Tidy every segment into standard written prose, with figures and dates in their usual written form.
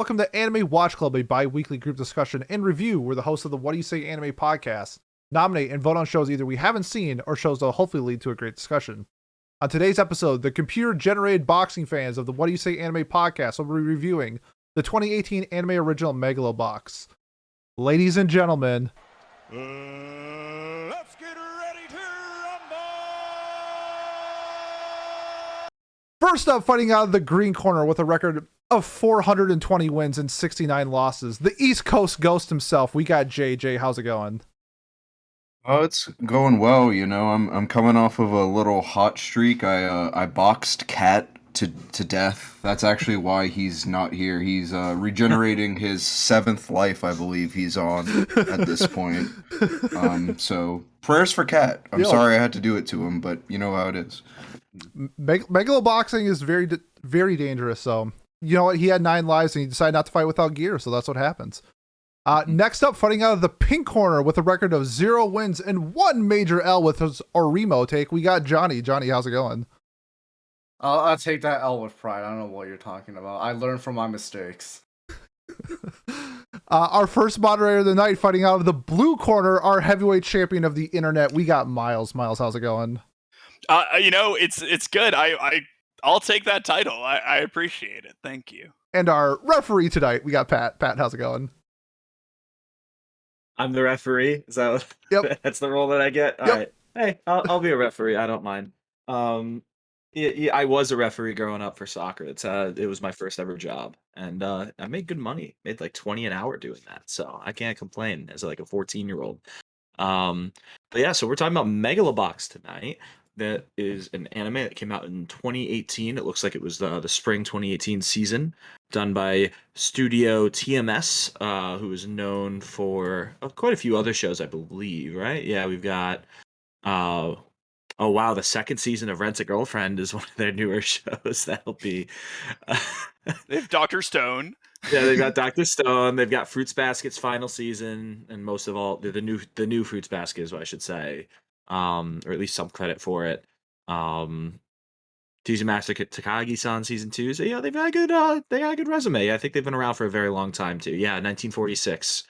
Welcome to Anime Watch Club, a bi-weekly group discussion and review. We're the hosts of the What Do You Say Anime podcast. Nominate and vote on shows either we haven't seen or shows that will hopefully lead to a great discussion. On today's episode, the computer-generated boxing fans of the What Do You Say Anime podcast will be reviewing the 2018 anime original Megalo Box. Ladies and gentlemen, let's get ready to rumble! first up, fighting out of the green corner with a record of 420 wins and 69 losses, the East Coast Ghost himself. We got JJ. How's it going? Oh, it's going well, you know. I'm coming off of a little hot streak. I boxed Cat to death. That's actually why he's not here. He's regenerating his 7th life, I believe he's on at this point. So prayers for Cat. I'm sorry I had to do it to him, but you know how it is. Megalo boxing is very dangerous. So you know what? He had 9 lives and he decided not to fight without gear. So that's what happens. Next up, fighting out of the pink corner with a record of 0 wins and 1 major L with his Orimo take, we got Johnny. Johnny, how's it going? I'll take that L with pride. I don't know what you're talking about. I learned from my mistakes. Our first moderator of the night, fighting out of the blue corner, our heavyweight champion of the internet, we got Miles. Miles, how's it going? It's good. I'll take that title. I appreciate it. Thank you. And our referee tonight, we got Pat. Pat, how's it going? I'm the referee. Is that what? Yep. That's the role that I get? All right. Hey, I'll be a referee. I don't mind. Yeah, I was a referee growing up for soccer. It was my first ever job, and I made good money. Made like 20 an hour doing that, so I can't complain as like a 14-year-old. But yeah, so we're talking about Megalo Box tonight. That is an anime that came out in 2018. It looks like it was the spring 2018 season, done by Studio TMS, who is known for quite a few other shows, I believe, right? Yeah, we've got, oh wow, the second season of Rent a Girlfriend is one of their newer shows. That'll be... They have Dr. Stone. Yeah, they've got Dr. Stone. They've got Fruits Basket's final season, and most of all, the new Fruits Basket is what I should say. Or at least some credit for it. Master Takagi-san season 2. So yeah, they've got a good resume. I think they've been around for a very long time too. Yeah, 1946.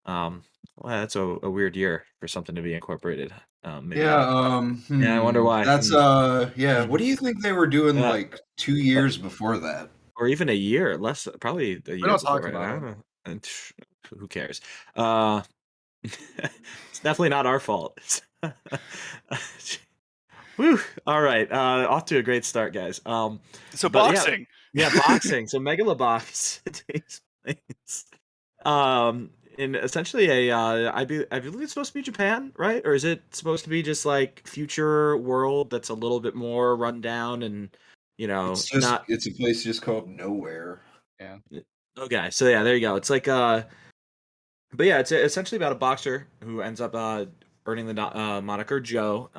Well, that's a weird year for something to be incorporated. Maybe I wonder why. That's yeah. What do you think they were doing like 2 years before that? Or even a year, less, probably a year. don't talk before, about I it. don't know. And who cares? It's definitely not our fault. Whew. All right. Off to a great start, guys. So boxing. Yeah, boxing. So Megalo Box takes place in essentially I believe it's supposed to be Japan, right? Or is it supposed to be just like future world that's a little bit more run down and It's a place just called nowhere. Yeah. Okay, so yeah, there you go. It's like but yeah, it's essentially about a boxer who ends up earning the moniker Joe,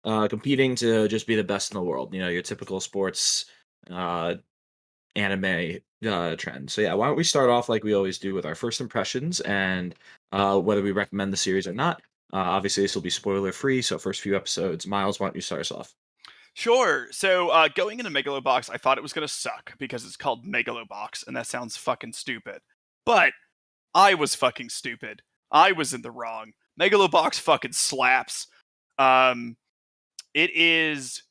competing to just be the best in the world. You know, your typical sports anime trend. So yeah, why don't we start off like we always do with our first impressions and whether we recommend the series or not. Obviously, this will be spoiler free, so first few episodes. Miles, why don't you start us off? Sure. So going into Megalo Box, I thought it was gonna suck because it's called Megalo Box, and that sounds fucking stupid. But I was fucking stupid. I was in the wrong. Megalo Box fucking slaps. It is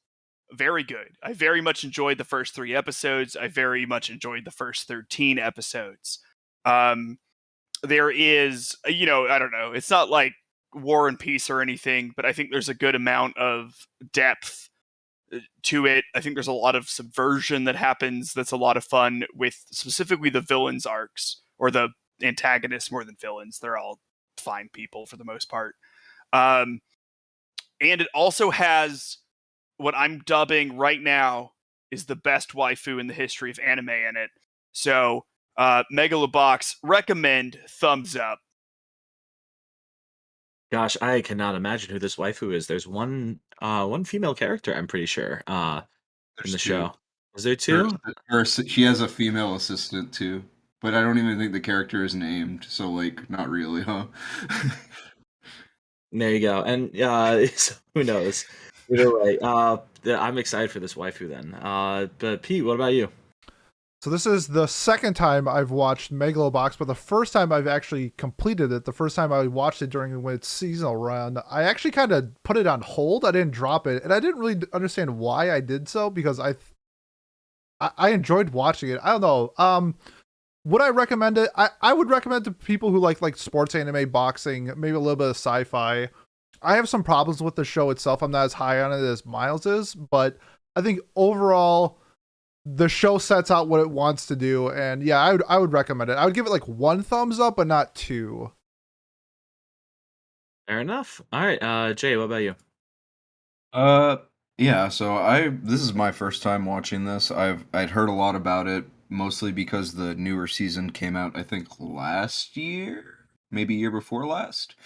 very good. I very much enjoyed the first 3 episodes. I very much enjoyed the first 13 episodes. There is, I don't know. It's not like War and Peace or anything, but I think there's a good amount of depth to it. I think there's a lot of subversion that happens that's a lot of fun with specifically the villains arcs, or the antagonists more than villains. They're all fine people for the most part. And it also has what I'm dubbing right now is the best waifu in the history of anime in it. So, Megalo Box, recommend, thumbs up. Gosh, I cannot imagine who this waifu is. There's one female character, I'm pretty sure, in There's the 2. show. Is there 2? She has a female assistant too, but I don't even think the character is named. So like, not really, huh? There you go. And so who knows? Either way, I'm excited for this waifu then. But Pete, what about you? So this is the second time I've watched Megalo Box, but the first time I've actually completed it, the first time I watched it during its seasonal run, I actually kind of put it on hold. I didn't drop it, and I didn't really understand why I did so because I enjoyed watching it. I don't know. Would I recommend it? I would recommend to people who like sports anime, boxing, maybe a little bit of sci-fi. I have some problems with the show itself. I'm not as high on it as Miles is, but I think overall the show sets out what it wants to do, and yeah, I would recommend it. I would give it like 1 thumbs up, but not 2. Fair enough. All right, Jay, what about you? Yeah, so this is my first time watching this. I'd heard a lot about it, mostly because the newer season came out, I think last year, maybe year before last.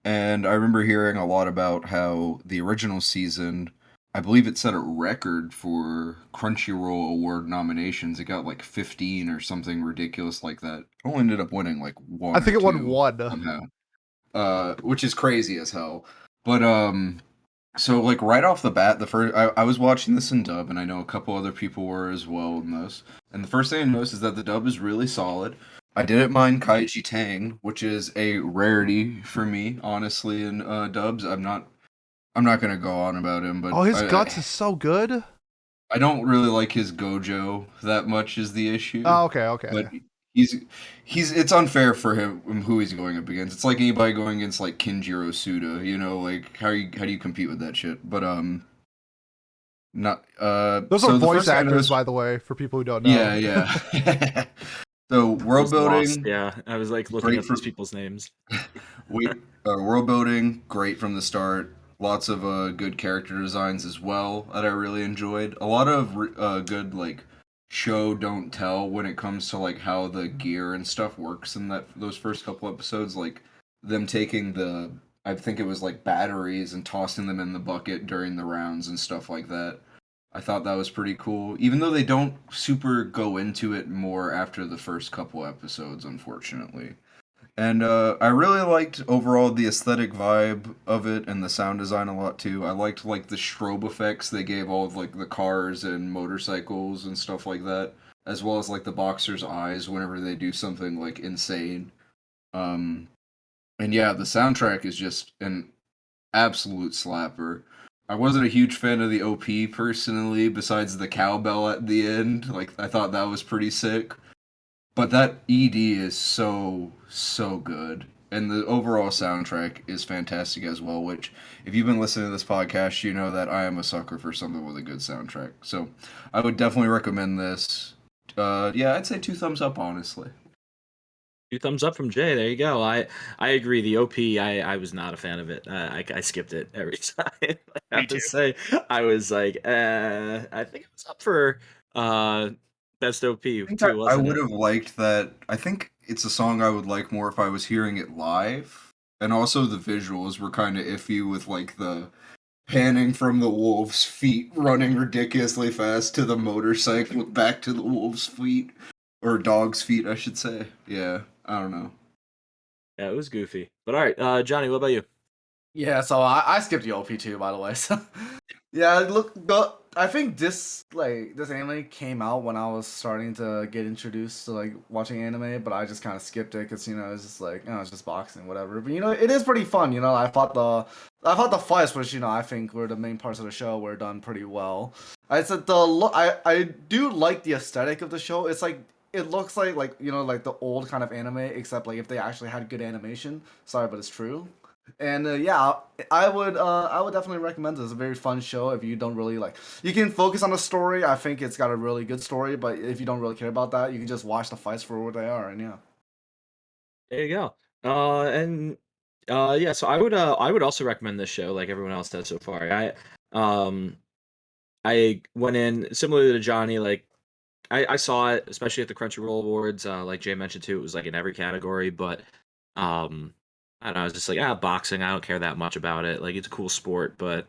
And I remember hearing a lot about how the original season, I believe it set a record for Crunchyroll Award nominations. It got like 15 or something ridiculous like that. It only ended up winning like one I think or it won two 1. somehow. Which is crazy as hell. But so like right off the bat, I was watching this in dub, and I know a couple other people were as well in this. And the first thing I noticed is that the dub is really solid. I didn't mind Kaiji Tang, which is a rarity for me, honestly, in dubs. I'm not gonna go on about him, but Oh, his guts is so good. I don't really like his Gojo that much is the issue. Oh, okay. But he's it's unfair for him who he's going up against. It's like anybody going against like Kinjiro Suda, you know, like how do you compete with that shit? But not Those so are the voice first thing I actors, noticed- by the way, for people who don't know. Yeah. So world Was lost. building, Yeah, I was like looking great up for these people's names. wait, world building, great from the start. Lots of good character designs as well that I really enjoyed. A lot of good like show don't tell when it comes to like how the gear and stuff works in those first couple episodes. Like them taking I think it was like batteries and tossing them in the bucket during the rounds and stuff like that. I thought that was pretty cool, even though they don't super go into it more after the first couple episodes, unfortunately. And I really liked overall the aesthetic vibe of it and the sound design a lot too. I liked like the strobe effects they gave all of like the cars and motorcycles and stuff like that, as well as like the boxers' eyes whenever they do something like insane. Um, and yeah, the soundtrack is just an absolute slapper. I wasn't a huge fan of the OP personally, besides the cowbell at the end. Like I thought that was pretty sick. But that ED is so good. And the overall soundtrack is fantastic as well, which if you've been listening to this podcast, you know that I am a sucker for something with a good soundtrack. So I would definitely recommend this. Yeah, I'd say 2 thumbs up, honestly. 2 thumbs up from Jay. There you go. I agree. The OP, I was not a fan of it. I skipped it every time. I Me have to too. say, I was like, I think it was up for best OP I think too, I wasn't would it? have liked that. I think it's a song I would like more if I was hearing it live. And also the visuals were kind of iffy with like the panning from the wolf's feet running ridiculously fast to the motorcycle back to the wolf's feet or dog's feet, I should say. Yeah, I don't know. Yeah, it was goofy. But all right, Johnny, what about you? Yeah, so I skipped the OP too, by the way. So yeah, I think this anime came out when I was starting to get introduced to like watching anime, but I just kind of skipped it because it's just like it's just boxing, whatever. But it is pretty fun. I thought the fights, which I think were the main parts of the show, were done pretty well. I said I do like the aesthetic of the show. It's like it looks like like the old kind of anime, except like if they actually had good animation. Sorry, but it's true. And yeah, I would definitely recommend it. It's a very fun show. If you don't really like, you can focus on the story. I think it's got a really good story. But if you don't really care about that, you can just watch the fights for what they are. And yeah. There you go. And yeah, so I would also recommend this show like everyone else does so far. Um I went in similarly to Johnny, like I saw it, especially at the Crunchyroll Awards. Like Jay mentioned too, it was like in every category, but um I don't know, I was just like, boxing, I don't care that much about it. Like it's a cool sport, but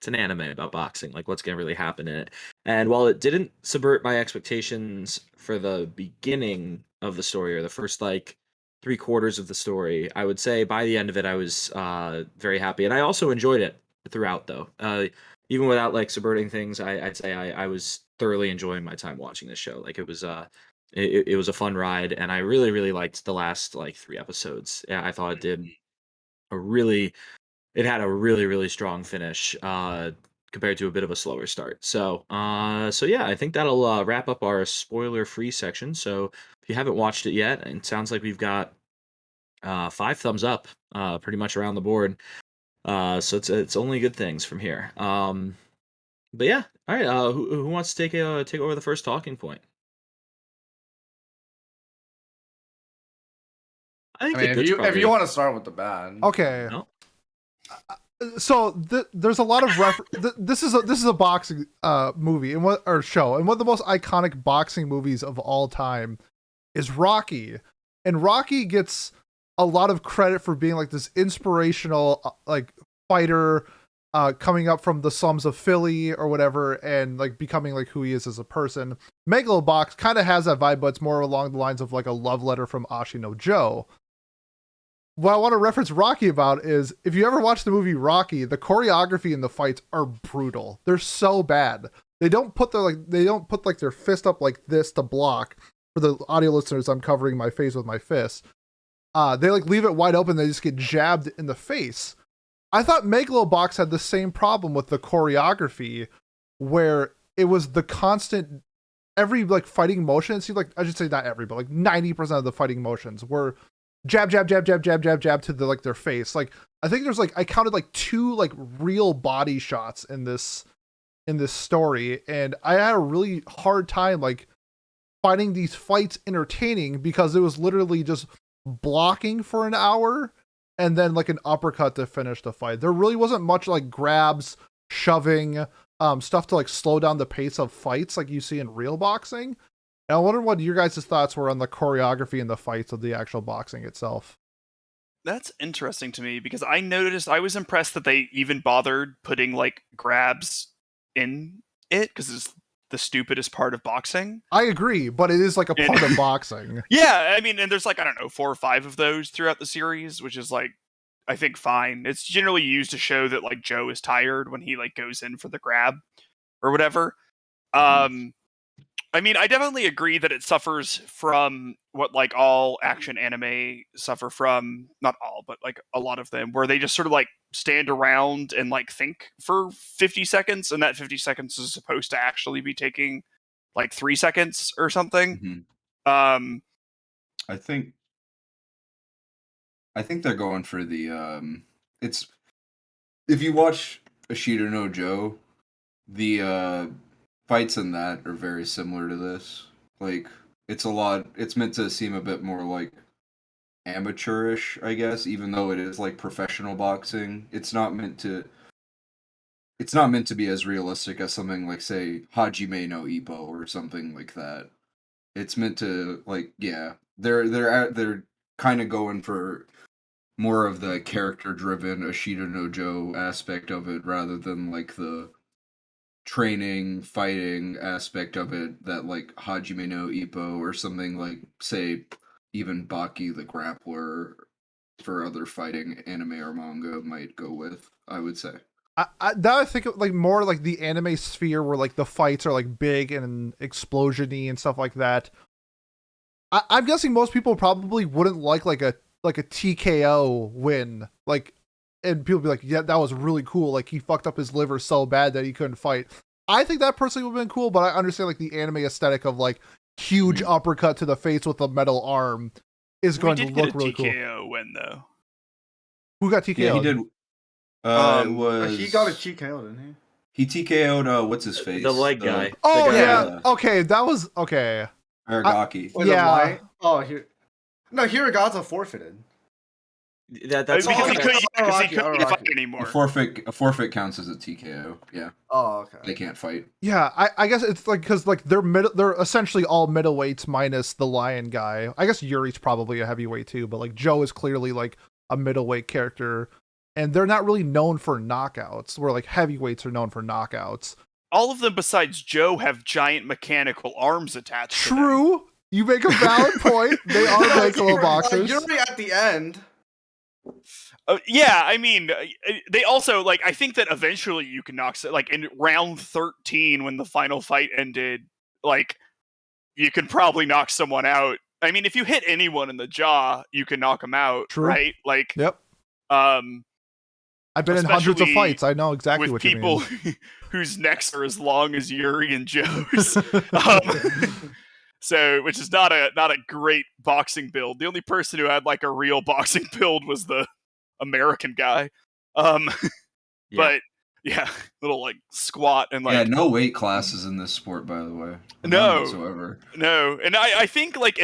it's an anime about boxing. Like what's gonna really happen in it? And while it didn't subvert my expectations for the beginning of the story or the first like 3/4 of the story, I would say by the end of it I was very happy. And I also enjoyed it throughout though. even without like subverting things, I'd say I was thoroughly enjoying my time watching this show. Like it was a fun ride, and I really really liked the last like 3 episodes. Yeah, I thought it did a really it had a really really strong finish compared to a bit of a slower start. So yeah, I think that'll wrap up our spoiler free section. So if you haven't watched it yet, it sounds like we've got 5 thumbs up pretty much around the board. So it's only good things from here. But yeah, all right. Who wants to take over the first talking point? I think I the mean, good's if probably you want to start with the bad, Okay. no. So there's a lot of this is a boxing movie and what or show, and one of the most iconic boxing movies of all time is Rocky, and Rocky gets a lot of credit for being like this inspirational like fighter coming up from the slums of Philly or whatever, and like becoming like who he is as a person. Megalo Box kind of has that vibe, but it's more along the lines of like a love letter from Ashi no Joe. What I want to reference Rocky about is if you ever watch the movie Rocky, the choreography in the fights are brutal. They're so bad. They don't put their fist up like this to block. For the audio listeners, I'm covering my face with my fist. They like leave it wide open. They just get jabbed in the face. I thought Megalo Box had the same problem with the choreography, where it was the constant every like fighting motion. It seemed like I should say not every, but like 90% of the fighting motions were jab, jab, jab, jab, jab, jab, jab to the like their face. Like I think there's like I counted like 2 like real body shots in this story, and I had a really hard time like finding these fights entertaining because it was literally just blocking for an hour and then like an uppercut to finish the fight. There really wasn't much like grabs, shoving, stuff to like slow down the pace of fights like you see in real boxing. And I wonder what your guys' thoughts were on the choreography and the fights of the actual boxing itself. That's interesting to me because I was impressed that they even bothered putting like grabs in it because it's the stupidest part of boxing. I agree, but it is like a part of boxing. Yeah, I mean, and there's like, I don't know, 4 or 5 of those throughout the series, which is like, I think fine. It's generally used to show that like Joe is tired when he like goes in for the grab or whatever. I mean, I definitely agree that it suffers from what like all action anime suffer from, not all, but like a lot of them, where they just sort of like stand around and like think for 50 seconds, and that 50 seconds is supposed to actually be taking like 3 seconds or something. I think they're going for the it's if you watch Ashita no Joe, the fights in that are very similar to this. Like it's meant to seem a bit more like amateurish, I guess, even though it is like professional boxing. It's not meant to be as realistic as something like say Hajime no Ippo or something like that. It's meant to like they're kind of going for more of the character driven Ashita no Joe aspect of it rather than like the training fighting aspect of it that like Hajime no Ippo or something like say even Baki the Grappler for other fighting anime or manga might go with, I would say. Now I think of like more like the anime sphere where like the fights are like big and explosiony and stuff like that. I'm guessing most people probably wouldn't like a TKO win, like, and people be like, yeah, that was really cool. Like he fucked up his liver so bad that he couldn't fight. I think that personally would have been cool, but I understand like the anime aesthetic of like huge uppercut to the face with a metal arm is going to look really cool. TKO win though. Who got TKO? Yeah, he did. It was he got a TKO, didn't he TKO'd what's his face? The leg guy. Oh The guy, yeah. Okay, that was okay. Aragaki. he? Yeah. Hiragata forfeited. That's because he Araki, couldn't Araki. fight anymore. A forfeit counts as a TKO. Yeah, Oh, okay. they can't fight. Yeah, I guess it's like because like they're essentially all middleweights minus the lion guy. I guess Yuri's probably a heavyweight too, but like Joe is clearly like a middleweight character, and they're not really known for knockouts. Where like heavyweights are known for knockouts. All of them besides Joe have giant mechanical arms attached to them. True, you make a valid point. They are Megalo boxers. Yuri at the end. Yeah, I mean, they also like. I think that eventually you can knock like in round 13 when the final fight ended. Like you can probably knock someone out. I mean, if you hit anyone in the jaw, you can knock them out, True. right? Like, Yep. um, I've been in hundreds of especially fights. I know exactly with what you people mean. whose necks are as long as Yuri and Joe's. So, which is not a great boxing build. The only person who had like a real boxing build was the American guy. Yeah. But yeah, little like squat and Yeah, like no weight classes in this sport, by the way. None No. whatsoever. no. And I think like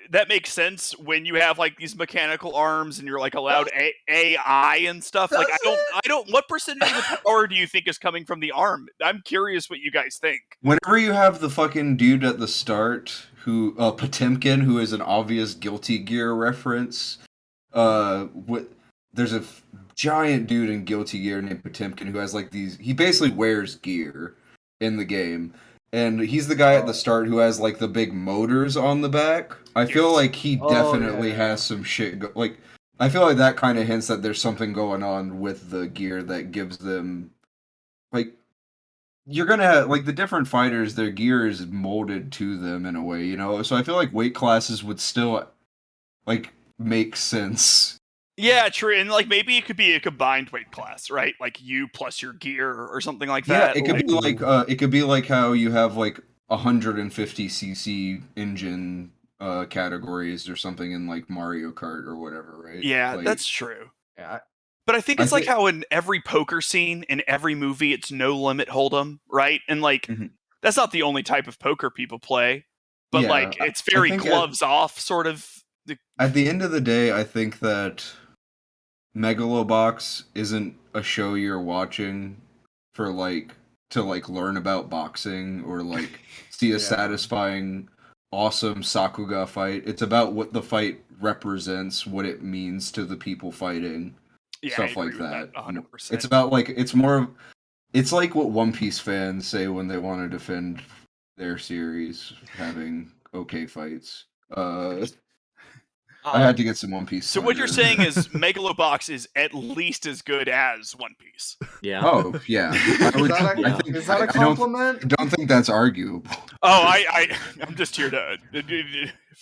that makes sense when you have like these mechanical arms and you're like allowed AI and stuff. Like I don't. What percentage of the power do you think is coming from the arm? I'm curious what you guys think. Whenever you have the fucking dude at the start who Potemkin, who is an obvious Guilty Gear reference, there's a giant dude in Guilty Gear named Potemkin who has like these. He basically wears gear in the game, and he's the guy at the start who has like the big motors on the back. I feel Yes. like he Oh, definitely yeah. has some shit. Like I feel like that kind of hints that there's something going on with the gear that gives them like. You're gonna have, like, the different fighters, their gear is molded to them in a way, you know? So I feel like weight classes would still, like, make sense. Yeah, true. And like maybe it could be a combined weight class, right? Like you plus your gear or something like Yeah, that. it could be like how you have, like, 150cc engine categories or something in, like, Mario Kart or whatever, right? Yeah, Like, that's true. Yeah, But I think I it's like think- how in every poker scene, in every movie, it's no limit hold'em, right? And like Mhm. that's not the only type of poker people play, but Yeah, like it's I very think gloves off sort of. at the end of the day, I think that Megalo Box isn't a show you're watching for like to like learn about boxing or like see a Yeah. satisfying awesome Sakuga fight. It's about what the fight represents, what it means to the people fighting, Yeah, I stuff agree like with that. 100%. It's about like it's like what One Piece fans say when they want to defend their series having okay fights. I had to get some One Piece. So what you're slander in saying there. is Megalobox is at least as good as One Piece. Yeah. Oh yeah, I would. Yeah. Is that a I compliment? don't think that's arguable. Oh, I'm just here to.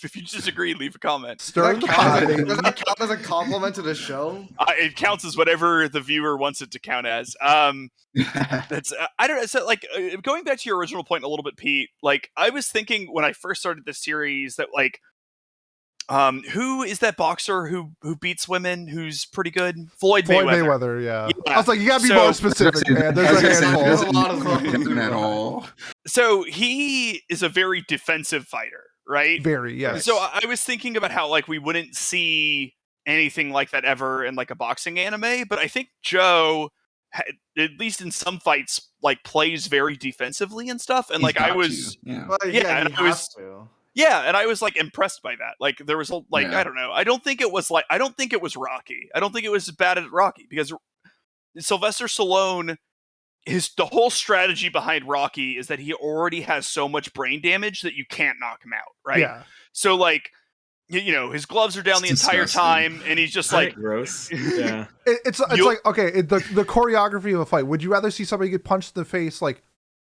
If you disagree, leave a comment. Stirring the Does pot, that baby. count as a compliment to the show? It counts as whatever the viewer wants it to count as. That's I don't know. So like going back to your original point a little bit, Pete. Like I was thinking when I first started this series that like, who is that boxer who beats women? Who's pretty good? Floyd Mayweather. Yeah. Yeah. I was like, you gotta be So- more specific, man. There's a handful. There's a lot of them. at all. So he is a very defensive fighter, right? Very, yes. So I was thinking about how like we wouldn't see anything like that ever in like a boxing anime, but I think Joe, at least in some fights, like plays very defensively and stuff. And He's like I got was, to, yeah. Well, Yeah, yeah, and he I was- has to. yeah, and I was like impressed by that. Like there was like Yeah. I don't know. I don't think it was Rocky. I don't think it was as bad as Rocky because Sylvester Stallone. The whole strategy behind Rocky is that he already has so much brain damage that you can't knock him out, right? Yeah. So like, you know, his gloves are down the It's entire disgusting. time, and he's just Isn't like, it gross. Yeah. It's You'll- like, okay, the choreography of a fight. Would you rather see somebody get punched in the face like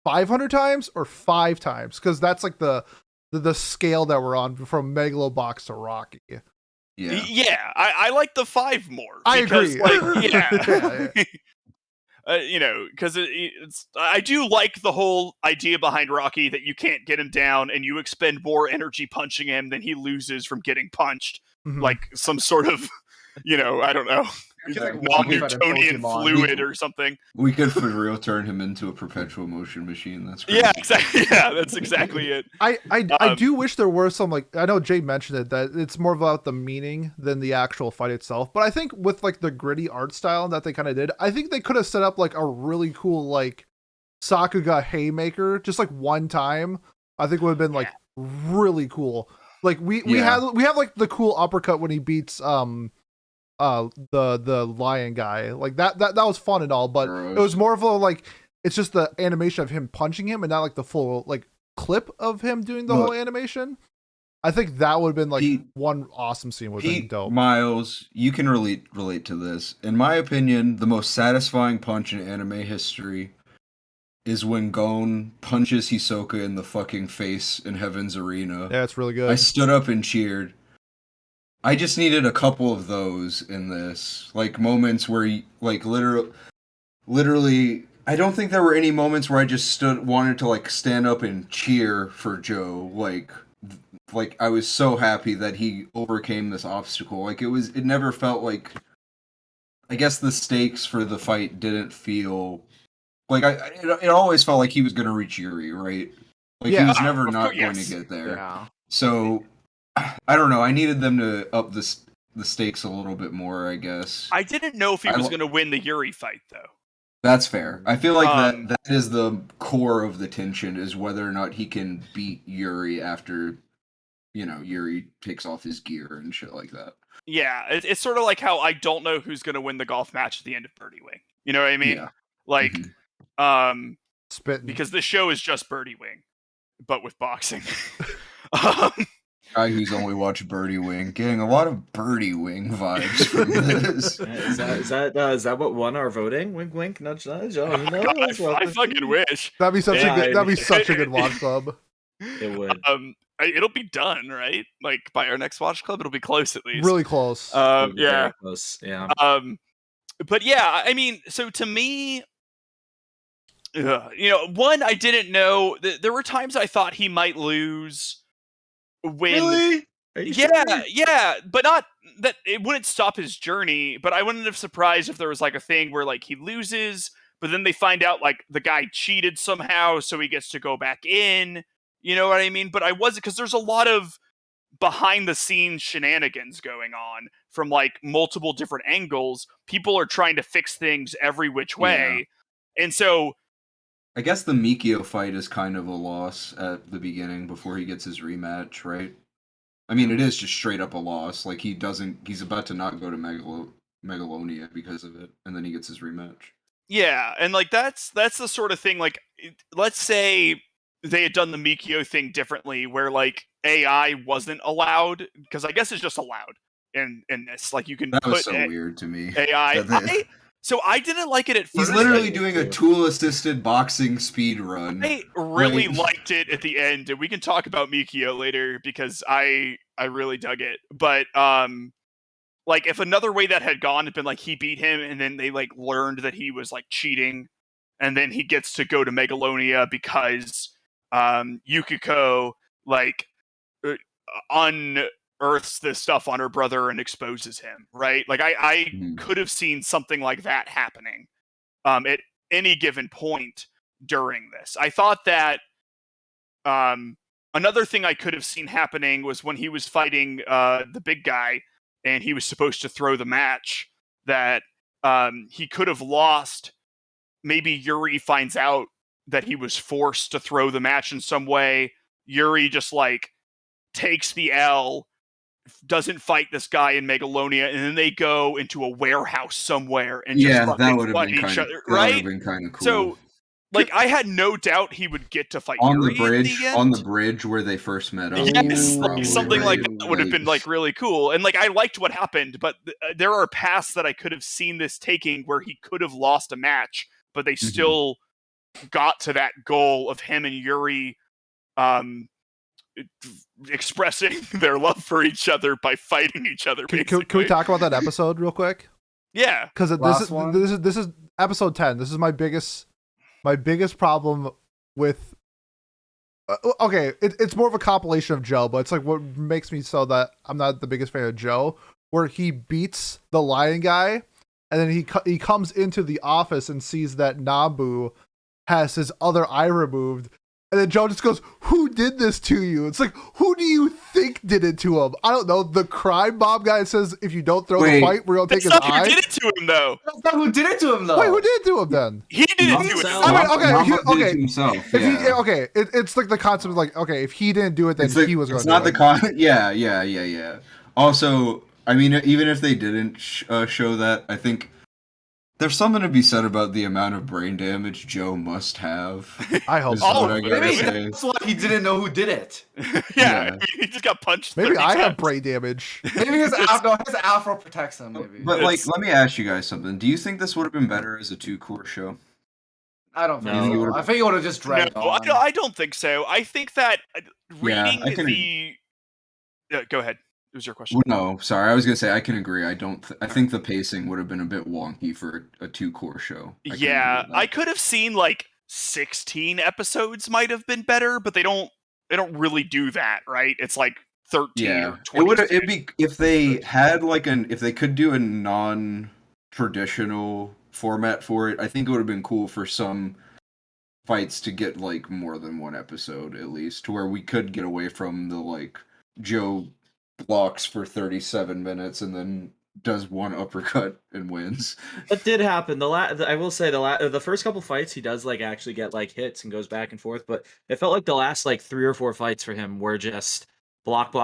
500 times or 5 times? Because that's like the scale that we're on from Megalo Box to Rocky. Yeah. I like the 5 more. I because, agree. Like, yeah. Yeah. You know, because I do like the whole idea behind Rocky that you can't get him down and you expend more energy punching him than he loses from getting punched, Mhm. like some sort of, you know, I don't know, He's like non-Newtonian Pokemon. fluid or something. We could for real turn him into a perpetual motion machine. That's crazy. Yeah, exactly. Yeah, that's exactly it. I do wish there were some, like, I know Jay mentioned it, that it's more about the meaning than the actual fight itself. But I think with like the gritty art style that they kind of did, I think they could have set up like a really cool like Sakuga haymaker just like one time. I think would have been like really cool. Like we Yeah. have like the cool uppercut when he beats the lion guy. Like that was fun and all, but Gross. it was more of a like it's just the animation of him punching him and not like the full like clip of him doing the Well, whole animation. I think that would have been like Pete- one awesome scene would have been Pete, dope. Miles, you can relate to this. In my opinion, the most satisfying punch in anime history is when Gon punches Hisoka in the fucking face in Heaven's Arena. Yeah, it's really I good. stood up and cheered. I just needed a couple of those in this, like moments where, like literally, I don't think there were any moments where I just wanted to like stand up and cheer for Joe. Like I was so happy that he overcame this obstacle. Like it never felt like. I guess the stakes for the fight didn't feel like it always felt like he was going to reach Yuri, right? Like he Yeah. was never Of not course, going yes. to get there. Yeah. So I don't know. I needed them to up the stakes a little bit more, I guess. I didn't know if he I was lo- going to win the Yuri fight, though. That's fair. I feel like Um, that is the core of the tension is whether or not he can beat Yuri after, Yuri takes off his gear and shit like that. Yeah, it's sort of like how I don't know who's going to win the golf match at the end of Birdie Wing. You know what I mean? Yeah. Like, Mhm. Spitting. because this show is just Birdie Wing, but with boxing. um, Guy who's only watched Birdie Wing, getting a lot of Birdie Wing vibes from this. Is that what won our voting? Wink, wink, nudge, nudge. Oh, who knows? I fucking wish. That'd be such a Yeah, good. That'd be such a good watch club. It would. It'll be done, right? Like by our next watch club, it'll be close at least. Really close. It would be Yeah. very close. Yeah. But yeah, I mean, so to me, one, I didn't know. There were times I thought he might lose when. Really? Are you sure? Yeah, but not that it wouldn't stop his journey. But I wouldn't have surprised if there was like a thing where like he loses, but then they find out like the guy cheated somehow, so he gets to go back in. You know what I mean? But I wasn't, because there's a lot of behind the scenes shenanigans going on from like multiple different angles. People are trying to fix things every which way. And so I guess the Mikio fight is kind of a loss at the beginning before he gets his rematch, right? I mean, it is just straight up a loss. Like he's about to not go to Megalonia because of it, and then he gets his rematch. yeah, and like that's the sort of thing, like let's say they had done the Mikio thing differently where like AI wasn't allowed, because I guess it's just allowed in this. Like you can That was put so weird to me. AI. That So I didn't like it at first. He's literally doing a tool-assisted boxing speed run. I really Right. liked it at the end, and we can talk about Mikio later because I really dug it. But like if another way that had gone had been like he beat him and then they like learned that he was like cheating, and then he gets to go to Megalonia because Yukiko like unearths this stuff on her brother and exposes him, right? Like I could have seen something like that happening at any given point during this. I thought that another thing I could have seen happening was when he was fighting the big guy and he was supposed to throw the match, that he could have lost. Maybe Yuri finds out that he was forced to throw the match in some way. Yuri just like takes the L, doesn't fight this guy in Megalonia, and then they go into a warehouse somewhere and just Yeah, that fucking would have fight been each kind of other, right? been kind of cool. So, like, I had no doubt he would get to fight on Yuri the bridge, at the end. on the bridge where they first met up. Yes, like, probably, something like right? that would have been like really cool. And like I liked what happened, but there are paths that I could have seen this taking where he could have lost a match, but they still got to that goal of him and Yuri expressing their love for each other by fighting each other. Can we talk about that episode real quick? Yeah, because this is episode 10. This is my biggest problem with. Okay, it's more of a compilation of Joe, but it's like what makes me so that I'm not the biggest fan of Joe, where he beats the lion guy, and then he comes into the office and sees that Nabu has his other eye removed. And then Joe just goes, "Who did this to you?" It's like, who do you think did it to him? I don't know. The crime mob guy says, if you don't throw the fight, we're going to take his That's not eye. who did it to him, though. That's not who did it to him, though. Wait, who did it to him then? He did it to himself. himself. I mean, okay, Did it to himself. It's like the concept of like, okay, if he didn't do it, then he was going to do it. It's not the Yeah. Also, I mean, even if they didn't show that, I think There's something to be said about the amount of brain damage Joe must have. I hope Is so. All what of I it. gotta Maybe say. that's why he didn't know who did it. yeah, Yeah. he just got punched. Maybe 30 I have times. brain damage. Maybe his afro protects him. Maybe But like, It's- let me ask you guys something. Do you think this would have been better as a 2-cour show? I don't think No. so. I think it would have just No, dragged on. I don't think so. I think that reading I can- the. Go ahead. It was your question. Well, no, sorry. I was gonna say I can agree. I think the pacing would have been a bit wonky for a 2-core show. I can agree Yeah, with that. I could have seen like 16 episodes might have been better, but they don't really do that, right? It's like 13 Yeah, or it 20. would. It'd be if they had like if they could do a non-traditional format for it. I think it would have been cool for some fights to get like more than one episode at least, to where we could get away from the like Joe blocks for 37 minutes and then does one uppercut and wins. That did happen. I will say the first couple fights he does like actually get like hits and goes back and forth, but it felt like the last like 3 or 4 fights for him were just block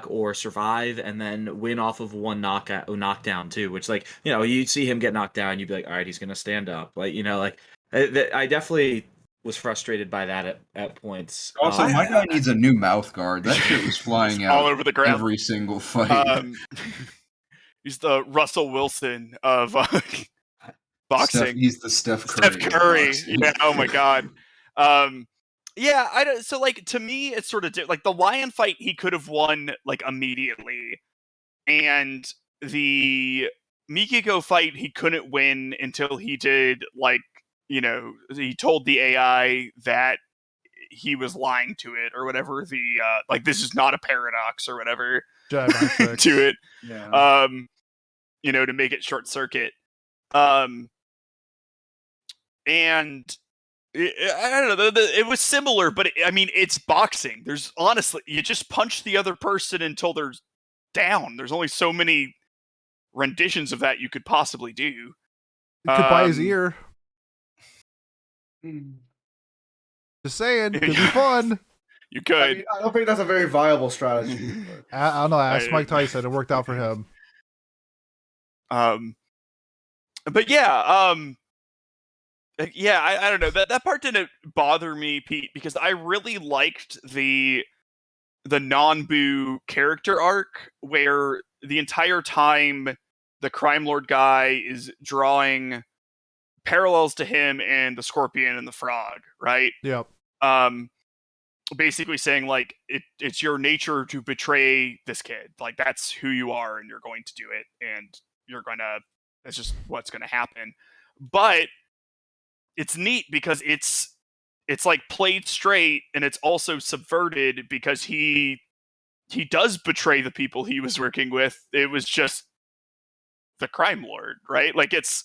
or survive and then win off of one knockdown too, which like, you'd see him get knocked down, you'd be like, all right, he's gonna stand up, like, like I definitely was frustrated by that at points. Also, my guy needs a new mouth guard. That shit was flying Just out all over the ground. every single fight. He's the Russell Wilson of boxing. He's the Steph Curry. Steph Curry. of boxing. Yeah. Oh my god. Yeah. I don't. So like to me, it's sort of like the lion fight. He could have won like immediately, and the Mikiko fight he couldn't win until he did like he told the AI that he was lying to it or whatever. The like this is not a paradox or whatever Geometric. to it. Yeah. To make it short circuit. And I don't know. It was similar, but it's boxing. There's honestly, you just punch the other person until they're down. There's only so many renditions of that you could possibly do. You could buy his ear. Just saying, could be fun. You could. I don't think that's a very viable strategy. I don't know. Ask Mike Tyson. It worked out for him. But yeah, I don't know. That part didn't bother me, Pete, because I really liked the Nanbu character arc where the entire time the crime lord guy is drawing parallels to him and the scorpion and the frog, right? Yep. Basically saying like it's your nature to betray this kid. Like that's who you are, and you're going to do it, and that's just what's gonna happen. But it's neat because it's like played straight, and it's also subverted because he does betray the people he was working with. It was just the crime lord, right? Like it's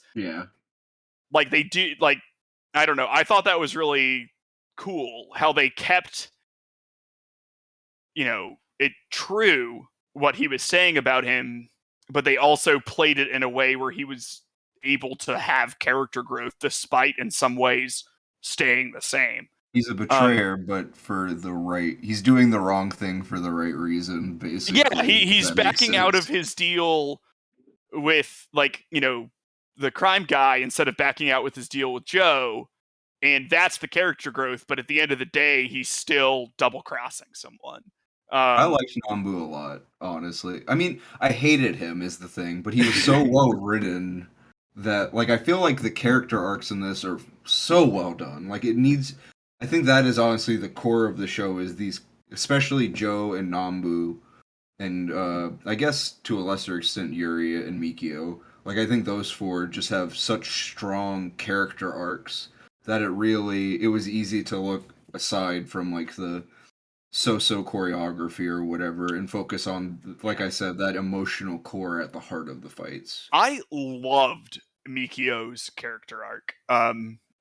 like they do, like I don't know. I thought that was really cool how they kept it true what he was saying about him, but they also played it in a way where he was able to have character growth despite in some ways staying the same. He's a betrayer, but he's doing the wrong thing for the right reason, basically. Yeah, he's backing out of his deal with the crime guy instead of backing out with his deal with Joe, and that's the character growth, but at the end of the day he's still double crossing someone. I liked Nambu a lot, honestly. I mean, I hated him is the thing, but he was so well written that I feel like the character arcs in this are so well done. I think that is honestly the core of the show, is these, especially Joe and Nambu, and I guess to a lesser extent Yuri and Mikio. I think those 4 just have such strong character arcs that it was easy to look aside from the so choreography or whatever and focus on, like I said, that emotional core at the heart of the fights. I loved Mikio's character arc.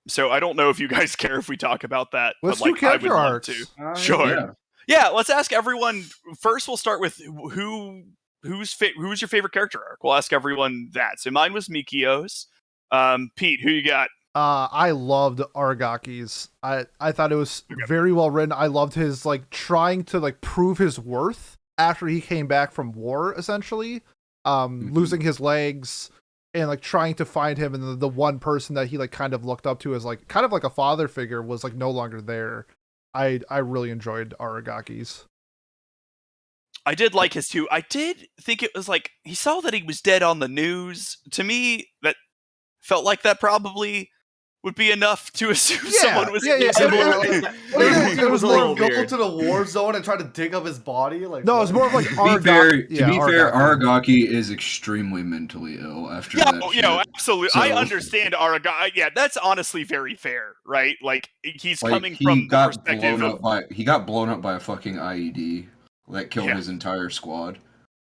So I don't know if you guys care if we talk about that. Let's but do character arcs. Sure. Yeah, let's ask everyone. First, we'll start with who's your favorite character arc. We'll ask everyone that. So mine was Mikio's. Pete, who you got? I loved Aragaki's. I thought it was very well written. I loved his trying to prove his worth after he came back from war, essentially. Losing his legs and like trying to find him, and the one person that he like kind of looked up to as like kind of like a father figure was like no longer there. I really enjoyed Aragaki's. I did like his too. I did think it was like he saw that he was dead on the news. To me, that felt like that probably would be enough to assume someone was. It was a like little go weird. to the war zone and try to dig up his body. Like No, it's more of like To be fair, Aragaki. Aragaki is extremely mentally ill after Yeah, that. you know, shit. absolutely. So, I understand Aragaki. Yeah, that's honestly very fair, right? Like he's like coming he from the got perspective blown of up by he got blown up by a fucking IED that killed Yeah. his entire squad.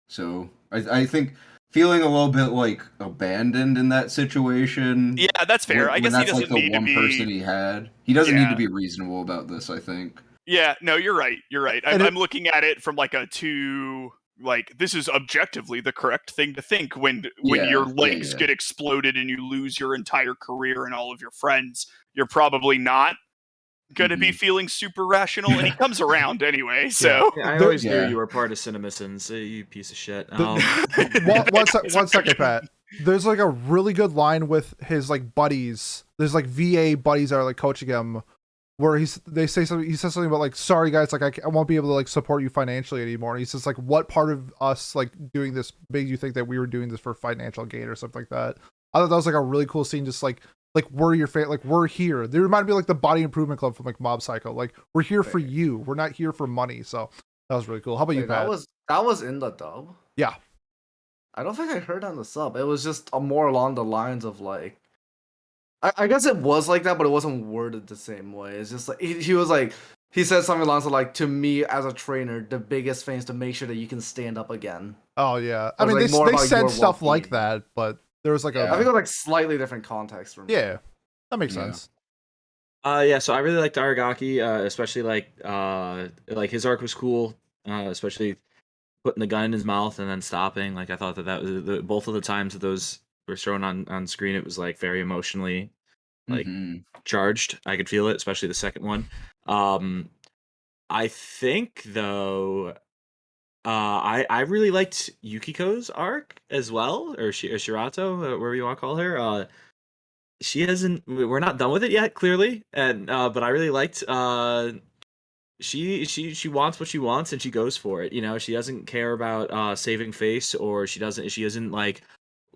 So I think feeling a little bit like abandoned in that situation. Yeah, that's fair. I When guess he that's like doesn't the need to one person be. he had, he doesn't need to Yeah. be reasonable about this. I think. Yeah, no, you're right. You're right. And I'm looking at it from like like this is objectively the correct thing to think when your legs get exploded and you lose your entire career and all of your friends. You're probably not gonna be feeling super rational, and he comes around anyway. So Yeah, I always knew Yeah. you were part of CinemaSins, you piece of shit. One second, Pat. There's like a really good line with his like buddies. There's like VA buddies that are like coaching him, where they say something. He says something about like, "Sorry guys, like I won't be able to like support you financially anymore." And he says like, "What part of us like doing this made you think that we were doing this for financial gain or something like that?" I thought that was like a really cool scene. Just like we're your fan, like we're here. They reminded me of, like the Body Improvement Club from like Mob Psycho. Like we're here for you. We're not here for money. So that was really cool. How about you, Wait, Pat? that was in the dub. Yeah. I don't think I heard on the sub. It was just more along the lines of like, I guess it was like that, but it wasn't worded the same way. It's just like he was like he said something along the like, to me as a trainer, the biggest thing is to make sure that you can stand up again. Oh yeah. It I was, mean, like, more they about said your stuff like well-being. that, but there was like Yeah. I think it was like slightly different context from yeah, that makes Yeah. sense. Yeah, so I really liked Aragaki, especially like his arc was cool, especially putting the gun in his mouth and then stopping. Like I thought that was both of the times that those were shown on screen, it was like very emotionally like charged. I could feel it, especially the second one. I think though, I really liked Yukiko's arc as well, or Shirato, whatever you want to call her. She hasn't. We're not done with it yet, clearly, and but I really liked. She wants what she wants and she goes for it. You know, she doesn't care about saving face, or she isn't like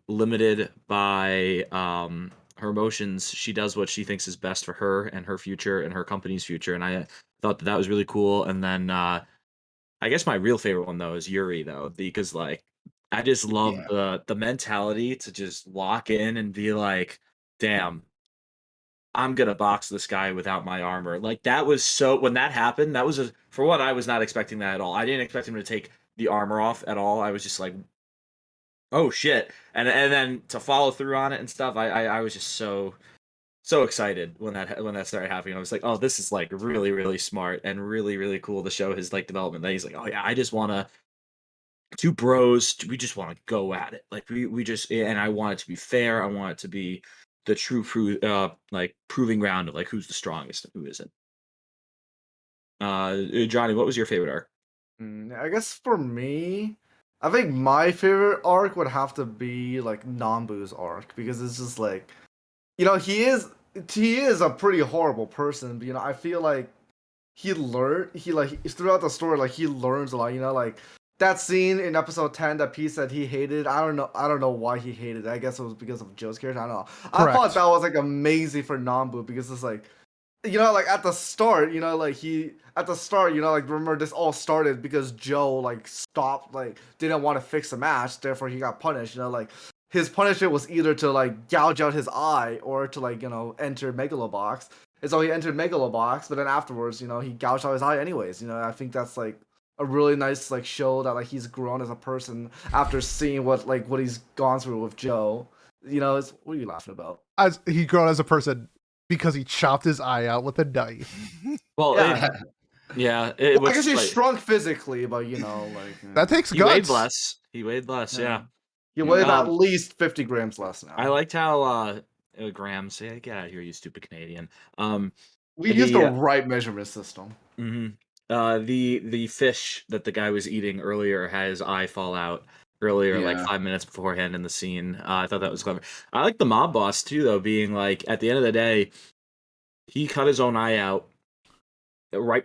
limited by her emotions. She does what she thinks is best for her and her future and her company's future. And I thought that was really cool. And then I guess my real favorite one though is Yuri though, because like I just love the mentality to just lock in and be like, damn, I'm gonna box this guy without my armor. Like that was so when that happened, that was for what I was not expecting that at all. I didn't expect him to take the armor off at all. I was just like, oh shit. And then to follow through on it and stuff, I was just so excited when that started happening. I was like, oh, this is like really, really smart and really, really cool to show his like development. That he's like, oh yeah, I just wanna two bros, we just want to go at it. Like we just, and I want it to be fair. I want it to be the true like proving ground of like who's the strongest and who isn't. Johnny, what was your favorite arc? I guess for me, I think my favorite arc would have to be like Nambu's arc, because it's just like, you know, he is a pretty horrible person, but you know, I feel like he throughout the story, like he learns a lot, you know, like that scene in episode 10 that P said he hated. I don't know why he hated it. I guess it was because of Joe's character. I don't know. I thought that was like amazing for Nambu, because it's like, you know, like at the start, you know, like you know, like remember this all started because Joe like stopped, like didn't want to fix the match, therefore he got punished. You know, like his punishment was either to like gouge out his eye or to like, you know, enter Megalo Box. And so he entered Megalo Box, but then afterwards, you know, he gouged out his eye anyways. You know, I think that's like a really nice like show that like he's grown as a person after seeing what he's gone through with Joe. You know, what are you laughing about? As he grown as a person because he chopped his eye out with a knife. Well, yeah. I guess he's shrunk physically, but you know, like that takes he guts. He weighed less. Yeah. He weighed at least 50 grams less now. I liked how grams. Yeah, get out of here, you stupid Canadian. We used the right measurement system. Mm-hmm. The fish that the guy was eating earlier had his eye fall out. earlier, like Yeah. 5 minutes beforehand in the scene. I thought that was clever. I like the mob boss too, though, being like at the end of the day, he cut his own eye out right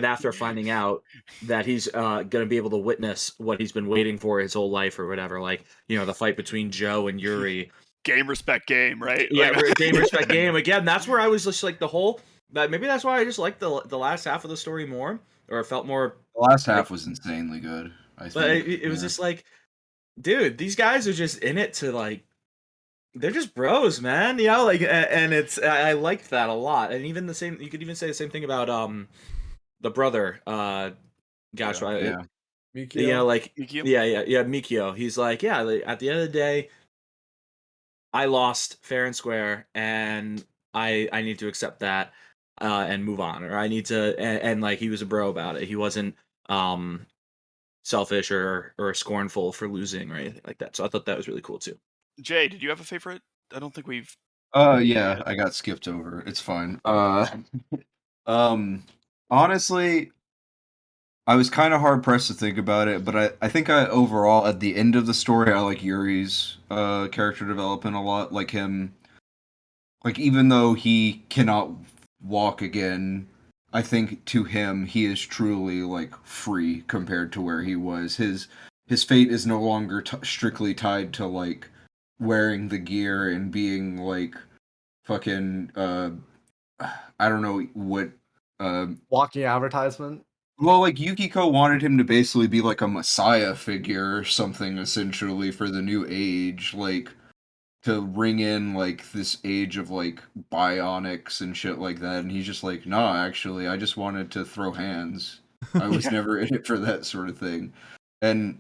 after finding out that he's gonna be able to witness what he's been waiting for his whole life or whatever. Like, the fight between Joe and Yuri. Game respect game, right? Yeah, Like, game respect game again. That's where I was just like that. Maybe that's why I just liked the last half of the story more, or it felt more The last like. half was insanely good, I But think. it was Yeah. just like, dude, these guys are just in it to like. They're just bros, man. Like, and it's I liked that a lot. And even the same, you could even say the same thing about the brother. Gosh, Yeah. right? Yeah. Mikio. Like, Mikio? yeah, Mikio. He's like, yeah. Like, at the end of the day, I lost fair and square, and I need to accept that and move on, or I need to. And like, he was a bro about it. He wasn't um selfish or scornful for losing or anything like that. So I thought that was really cool too. Jay, did you have a favorite? I don't think we've. Yeah, I got skipped over. It's fine. Um, honestly, I was kind of hard pressed to think about it, but I think I overall at the end of the story I like Yuri's character development a lot. Like him, like even though he cannot walk again, I think to him he is truly like free compared to where he was. His fate is no longer strictly tied to like wearing the gear and being like fucking I don't know what Walking advertisement. well, like Yukiko wanted him to basically be like a messiah figure or something essentially for the new age, like to ring in like this age of like bionics and shit like that, and he's just like, nah, actually I just wanted to throw hands. I was Yeah. never in it for that sort of thing. And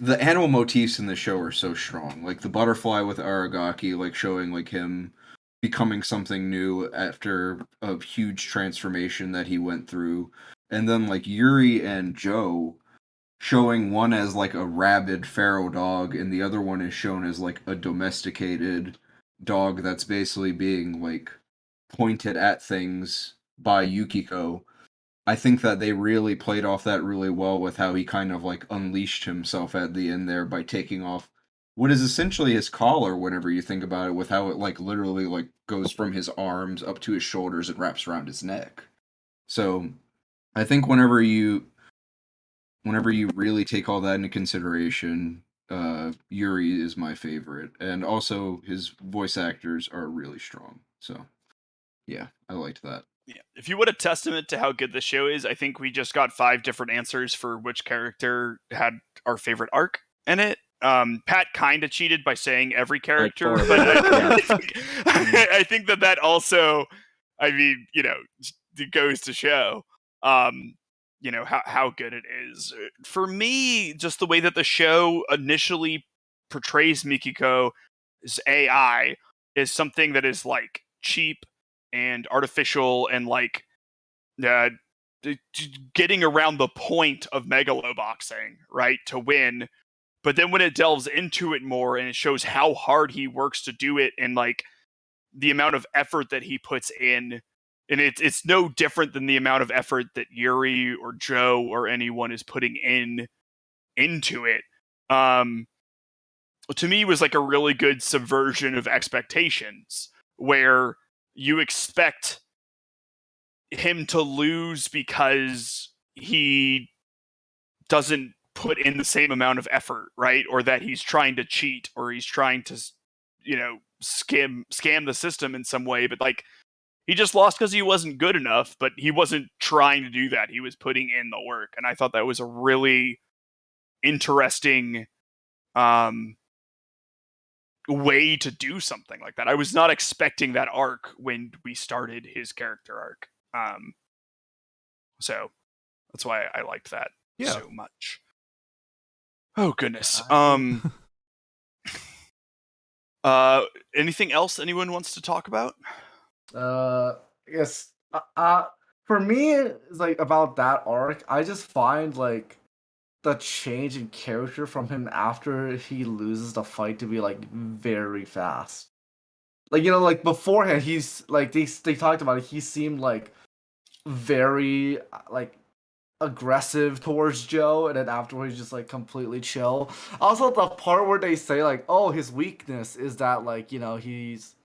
the animal motifs in the show are so strong. Like the butterfly with Aragaki, like showing like him becoming something new after a huge transformation that he went through. And then like Yuri and Joe showing one as like a rabid feral dog and the other one is shown as like a domesticated dog that's basically being like pointed at things by Yukiko. I think that they really played off that really well with how he kind of like unleashed himself at the end there by taking off what is essentially his collar whenever you think about it, with how it like literally like goes from his arms up to his shoulders and wraps around his neck. So I think whenever you really take all that into consideration, Yuri is my favorite. And also his voice actors are really strong. So yeah, I liked that. Yeah. If you want a testament to how good the show is, I think we just got 5 different answers for which character had our favorite arc in it. Pat kind of cheated by saying every character, four. but Yeah. I think that also, I mean, it goes to show, how good it is. For me, just the way that the show initially portrays Mikiko's AI is something that is like cheap and artificial and like uh, getting around the point of Megalo boxing, right, to win. But then when it delves into it more and it shows how hard he works to do it and like the amount of effort that he puts in, and it's no different than the amount of effort that Yuri or Joe or anyone is putting into it. Um, to me, was like a really good subversion of expectations where you expect him to lose because he doesn't put in the same amount of effort, right? Or that he's trying to cheat or he's trying to, scam the system in some way. But like he just lost because he wasn't good enough. But he wasn't trying to do that. He was putting in the work, and I thought that was a really interesting way to do something like that. I was not expecting that arc when we started his character arc. So that's why I liked that so much. Oh goodness. Anything else anyone wants to talk about? I guess for me, it's like about that arc. I just find like the change in character from him after he loses the fight to be like very fast. Like like beforehand, he's like they talked about it. He seemed like very like aggressive towards Joe, and then afterwards he's just like completely chill. Also, the part where they say like, "Oh, his weakness is that like he's."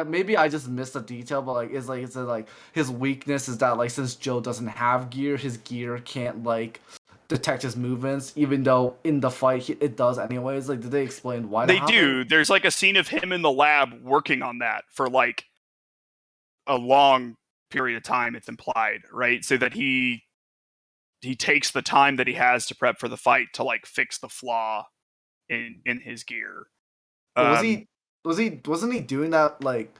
Maybe I just missed a detail, but like it's like his weakness is that like since Joe doesn't have gear, his gear can't like detect his movements, even though in the fight it does anyways. Like, did they explain why They that do. happened? There's like a scene of him in the lab working on that for like a long period of time. It's implied, right? So that he takes the time that he has to prep for the fight to like fix the flaw in his gear. But Um, wasn't he doing that like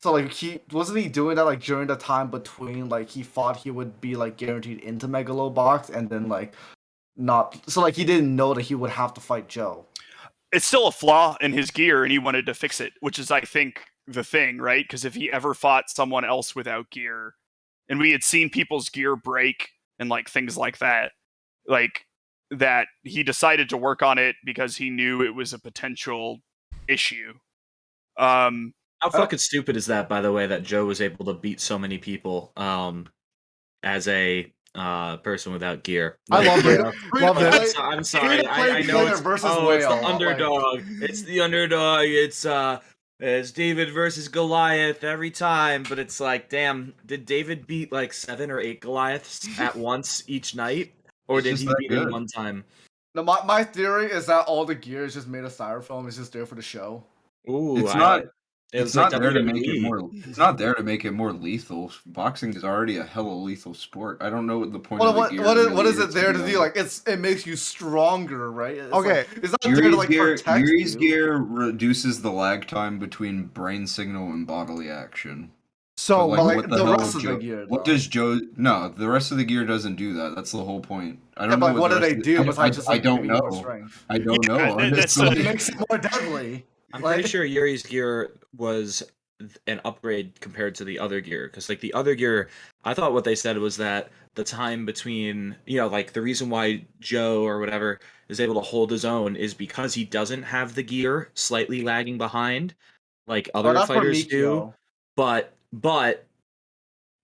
so like he wasn't he doing that like during the time between like he thought he would be like guaranteed into Megalo Box and then like not so like he didn't know that he would have to fight Joe. it's still a flaw in his gear, and he wanted to fix it, which is, I think, the thing, right? Because if he ever fought someone else without gear, and we had seen people's gear break and like things like that, like that he decided to work on it because he knew it was a potential issue. How fucking stupid is that, by the way, that Joe was able to beat so many people as a person without gear? I loved it. Loved I'm, it. I'm sorry. I know player it's versus it's the whale, underdog. It's the underdog. It's David versus Goliath every time, but it's like, damn, did David beat like 7 or 8 Goliaths at once each night, or He's did just he that beat good. him one time? No, my theory is that all the gear is just made of styrofoam. It's just there for the show. Ooh, It's not. It It's was like not there to make it WWE. more. It's not there to make it more lethal. Boxing is already a hella lethal sport. I don't know what the point of the gear What really is it there be to do? honest. Like it makes you stronger, right? It's Okay. like, it's not there to like protect Yuri's you. gear reduces the lag time between brain signal and bodily action. So, But But like, like what the the hell, rest of the Joe? gear, What though. does Joe? No, the rest of the gear doesn't do that. That's the whole point. I Yeah, don't know but what what the do rest they of do the, besides just I like don't giving you more know. strength? I don't Yeah, know. that's Honestly. It makes it more deadly. I'm Like- pretty sure Yuri's gear was an upgrade compared to the other gear, because like the other gear, I thought what they said was that the time between, like the reason why Joe or whatever is able to hold his own is because he doesn't have the gear slightly lagging behind like Oh, other that's for fighters do. Mikio. But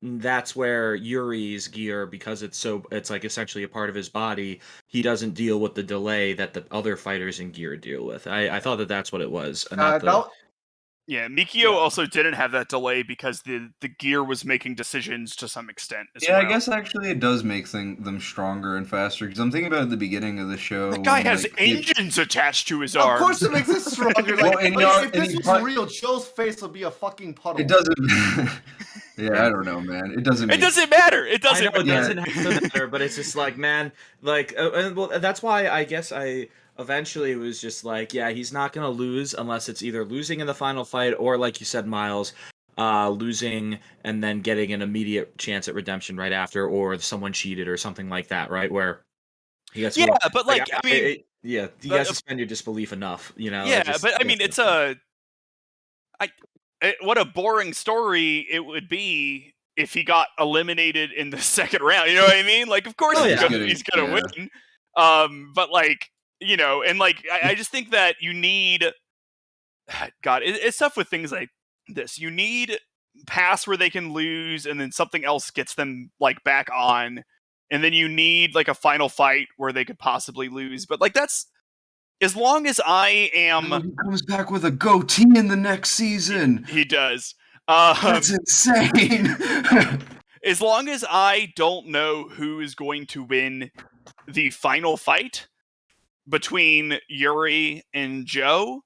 that's where Yuri's gear, because it's like essentially a part of his body, he doesn't deal with the delay that the other fighters in gear deal with. I thought that that's what it was, and not the. That yeah, Mikio Yeah. also didn't have that delay because the gear was making decisions to some extent as Yeah, well. I guess actually it does make them stronger and faster. Because I'm thinking about at the beginning of the show. That guy when, has like, he- engines attached to his Of arms. course, it makes it stronger. Like, Well, and you know- if this and he was put- real, Joe's face would be a fucking puddle. It doesn't. Yeah, I don't know, man. It doesn't. It doesn't matter. It I doesn't. know it Yeah. doesn't have to matter, but it's just like, man, like, and well, that's why I guess I eventually was just like, yeah, he's not gonna lose unless it's either losing in the final fight or, like you said, Miles, losing and then getting an immediate chance at redemption right after, or someone cheated or something like that, right? Where he gets Yeah, but like, I mean, yeah, you but- guys suspend your disbelief enough, yeah, but I mean, it's what a boring story it would be if he got eliminated in the second round. You know what I mean? Like, of course Oh, he's yeah. gonna Yeah. win. But like, and like, I just think that you need. God, it's tough with things like this. You need pass where they can lose, and then something else gets them like back on, and then you need like a final fight where they could possibly lose. But like, that's as long as I am. He comes back with a goatee in the next season. He does. That's insane. As long as I don't know who is going to win the final fight between Yuri and Joe,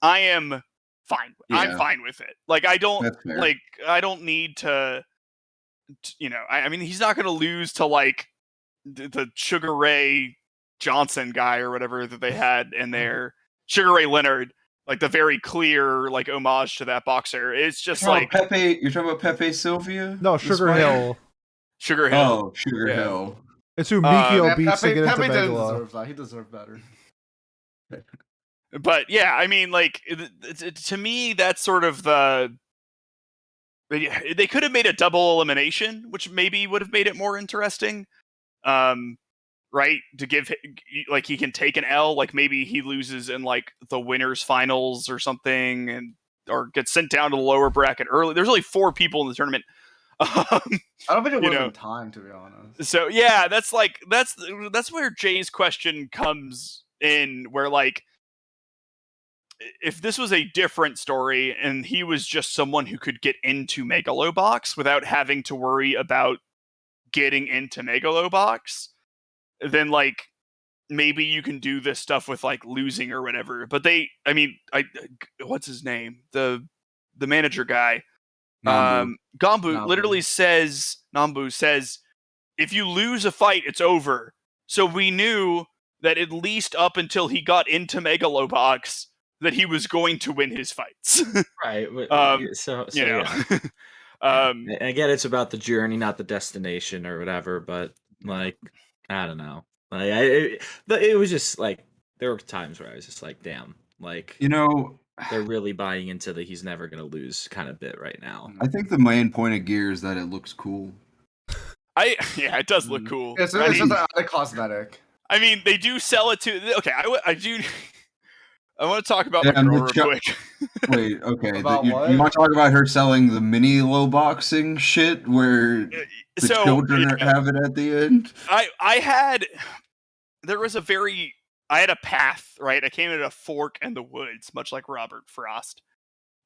I am fine. I'm Yeah. fine with it. Like, I don't That's fair. like. I don't need to. I mean, he's not going to lose to like the Sugar Ray Johnson guy or whatever that they had in there. Sugar Ray Leonard, like the very clear like homage to that boxer. It's just like Pepe. You're talking about Pepe Sylvia? no, The Sugar spider? Hill. Sugar Hill. Oh, Sugar Yeah. Hill. It's who Mikio Yeah, beats to get into Pepe didn't Megalo. deserve that. He deserved better. But yeah, I mean, like to me, that's sort of the. They could have made a double elimination, which maybe would have made it more interesting. Right? To give like he can take an L, like maybe he loses in like the winners finals or something, and or gets sent down to the lower bracket early. There's only 4 people in the tournament. I don't think it You would have know. been time, to be honest. So yeah, that's where Jay's question comes in, where like, if this was a different story and he was just someone who could get into Megalo Box without having to worry about getting into Megalo Box, then like maybe you can do this stuff with like losing or whatever. But what's his name? The manager guy. Nambu. Nambu says, if you lose a fight, it's over. So we knew that at least up until he got into Megalo Box, that he was going to win his fights. Right. So Yeah. I get it's about the journey, not the destination or whatever, but like, I don't know. Like, it was just like, there were times where I was just like, damn, like, they're really buying into the he's never gonna lose kind of bit right now. I think the main point of Gear is that it looks cool. It does look cool. It's just a cosmetic. I mean, they do sell it to. Okay, I do. I want to talk about the girl real quick. Wait, okay. About You what? want to talk about her selling the mini low boxing shit where the children have it at the end? I had a path, right? I came at a fork in the woods, much like Robert Frost,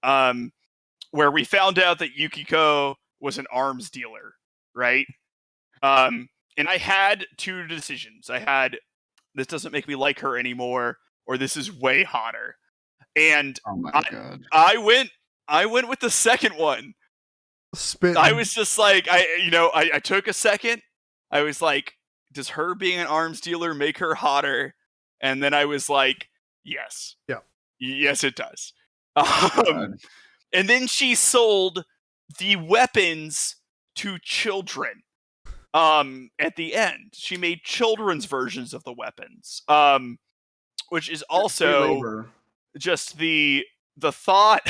where we found out that Yukiko was an arms dealer, right? And I had two decisions. I had, this doesn't make me like her anymore, or this is way hotter. And Oh my god. I went with the second one. Spit. I was just like, I took a second. I was like, does her being an arms dealer make her hotter? And then I was like, yes. Yeah. Yes, it does. And then she sold the weapons to children. At the end, she made children's versions of the weapons. Which is also just the thought.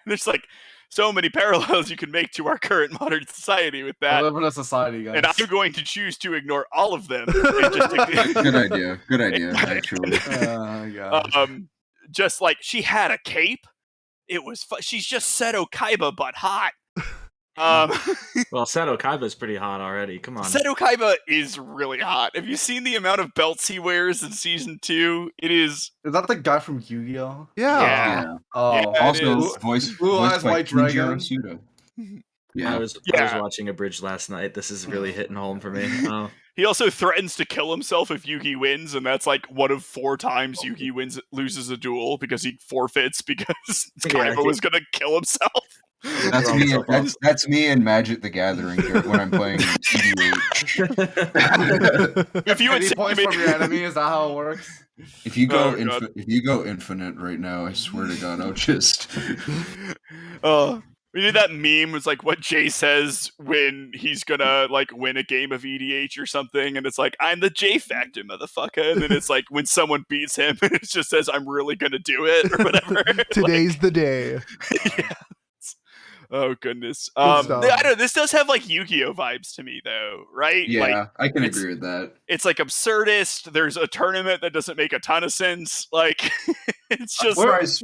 There's like so many parallels you can make to our current modern society with that. I live in a society, guys. And I'm going to choose to ignore all of them. And just Good idea, actually. Just like, she had a cape. It was she's just Seto Kaiba, but hot. Well, Seto Kaiba is pretty hot already. Come on. Seto Kaiba is really hot. Have you seen the amount of belts he wears in season 2? It is. Is that the guy from Yu-Gi-Oh? Yeah. Oh, yeah, also voiced by White Kinjiro Dragon. Suda. I was watching a bridge last night. This is really hitting home for me. He also threatens to kill himself if Yugi wins, and that's like one of 4 times Yugi loses a duel because he forfeits because Kaiba was gonna kill himself. That's me in Magic the Gathering when I'm playing CDH. If you had Any said points to me- from your enemy, is that how it works? If you go God. if you go infinite right now, I swear to God, I'll just. We did that meme. It's like what Jay says when he's gonna like win a game of EDH or something, and it's like, I'm the J factor, motherfucker. And then it's like when someone beats him, and it just says, I'm really gonna do it or whatever. Today's the day. Yeah. Oh goodness. Good stuff. I don't know. This does have like Yu-Gi-Oh vibes to me, though, right? Yeah, like, I can agree with that. It's like absurdist. There's a tournament that doesn't make a ton of sense. Like, it's just. Where's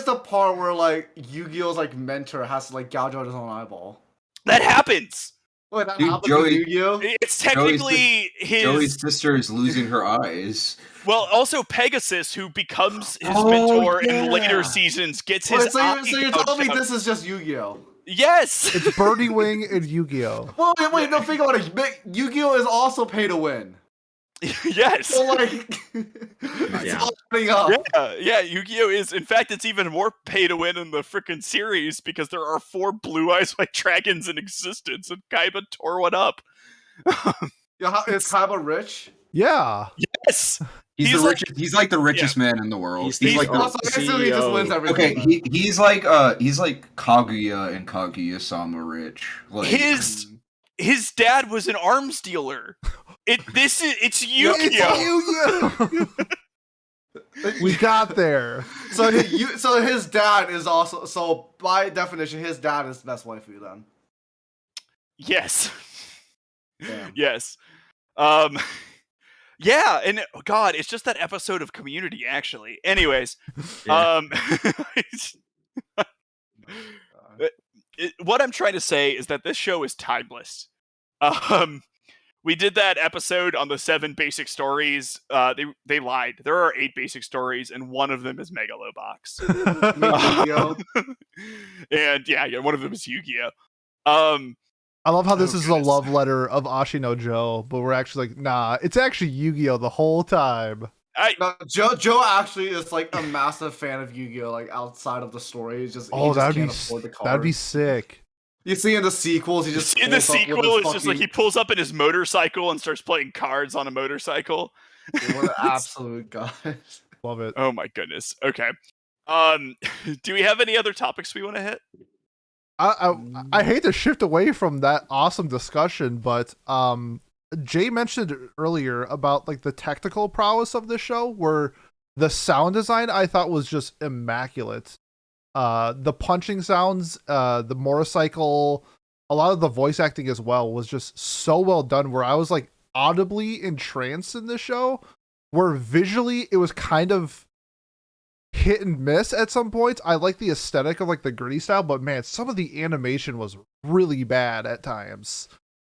the part where like Yu-Gi-Oh's like mentor has to like gouge out his own eyeball? That happens. Wait, that Dude, happens in Yu-Gi-Oh? It's technically Joey's sister is losing her eyes. Well, also Pegasus, who becomes his mentor in later seasons, gets his. So you're telling me this is just Yu-Gi-Oh? Yes. It's Birdie Wing and Yu-Gi-Oh. Well, wait, no, think about it. Yu-Gi-Oh is also pay to win. Yes. So like, it's all adding up. Yeah. Yu-Gi-Oh is, in fact, it's even more pay to win in the freaking series because there are 4 Blue Eyes White Dragons in existence, and Kaiba tore one up. Is Kaiba rich? Yeah. Yes. He's the richest. He's like the richest man in the world. He's like the Also, he just wins everything. Okay, he's like Kaguya and Kaguya-sama rich. Like, his dad was an arms dealer. It's Yu-Gi-Oh. It's Yu-Gi-Oh. We got there. So his dad is also, so by definition, his dad is the best waifu then. Yes. Damn. Yes. Yeah, and God, it's just that episode of Community, actually. Anyways, Yeah. what I'm trying to say is that this show is timeless. Um, we did that episode on the 7 basic stories. They lied. There are 8 basic stories, and one of them is Megalo Box. Yu-Gi-Oh. And yeah, one of them is Yu-Gi-Oh. I love how this is goodness. a love letter of Ashino Joe, but we're actually like, nah, it's actually Yu-Gi-Oh the whole time. No, Joe actually is like a massive fan of Yu-Gi-Oh. Like outside of the story, he just That'd can't be afford the cards. that'd be sick. You see in the sequels, he just in the pulls up with sequel, his it's just like he pulls up in his motorcycle and starts playing cards on a motorcycle. What an absolute god. Love it. Oh my goodness. Okay. Do we have any other topics we want to hit? I hate to shift away from that awesome discussion, but Jay mentioned earlier about like the technical prowess of the show, where the sound design I thought was just immaculate. The punching sounds, the motorcycle, a lot of the voice acting as well was just so well done, where I was like audibly entranced in the show, where visually it was kind of hit and miss at some points. I like the aesthetic of like the gritty style, but man, some of the animation was really bad at times.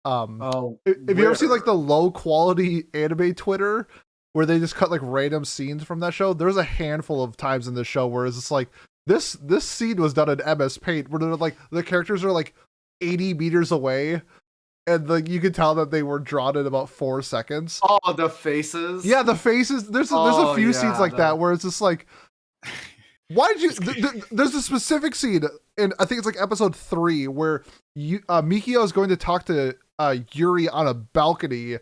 If you ever seen like the low quality anime Twitter where they just cut like random scenes from that show, there's a handful of times in the show where it's just like this scene was done in MS Paint, where they're like the characters are like 80 meters away, and like you can tell that they were drawn in about 4 seconds. Oh, the faces. Yeah, the faces. There's a few scenes like that where it's just like, why did you? There's a specific scene, and I think it's like episode 3, where Mikio is going to talk to Yuri on a balcony,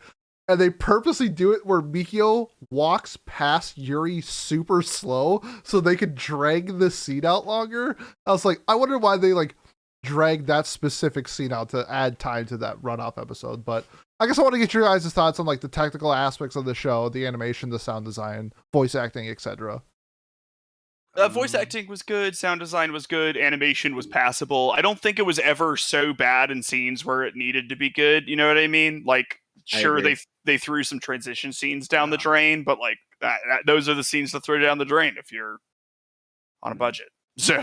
and they purposely do it where Mikio walks past Yuri super slow so they could drag the scene out longer. I was like, I wonder why they like drag that specific scene out to add time to that runoff episode. But I guess I want to get your guys' thoughts on like the technical aspects of the show, the animation, the sound design, voice acting, etc. Voice acting was good, sound design was good, animation was passable. I don't think it was ever so bad in scenes where it needed to be good. You know what I mean? Like, sure, they threw some transition scenes down the drain, but like those are the scenes to throw down the drain if you're on a budget. So,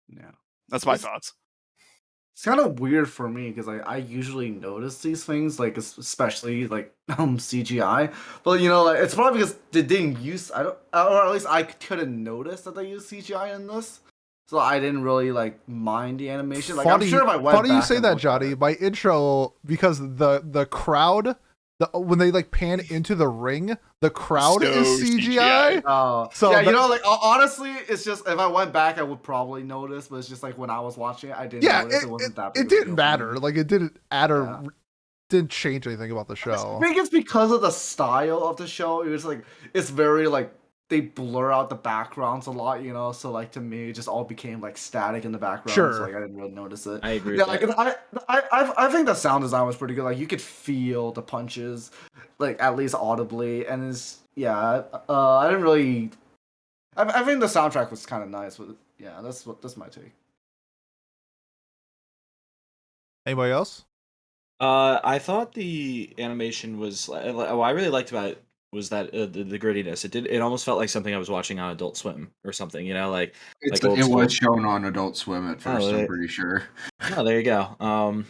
yeah, that's my thoughts. It's kind of weird for me because I usually notice these things, like especially like CGI. But you know, like, it's probably because they didn't use or at least I couldn't notice that they used CGI in this, so I didn't really like mind the animation. Like funny, I'm sure if I went funny back you say and that, looked at Johnny. it- My intro, because the crowd, when they like pan into the ring, the crowd So is CGI. Oh, So yeah, that- you know, like honestly, it's just if I went back, I would probably notice. But it's just like when I was watching it, I didn't notice. It wasn't that big it of a deal didn't for me. matter. Like it didn't add or Yeah. didn't change anything about the I show. think it's because of the style of the show. It was like it's very like they blur out the backgrounds a lot, you know. So like to me, it just all became like static in the background. Sure. So like I didn't really notice it. I agree Yeah, with like that. I think the sound design was pretty good. Like you could feel the punches, like at least audibly, and it's yeah. I didn't really. I think the soundtrack was kind of nice. But yeah, that's my take. Anybody else? I thought the animation was what I really liked about it was that the grittiness. It almost felt like something I was watching on Adult Swim or something. You know, like old It school. was shown on Adult Swim at first. I'm it- pretty sure. Oh, there you go.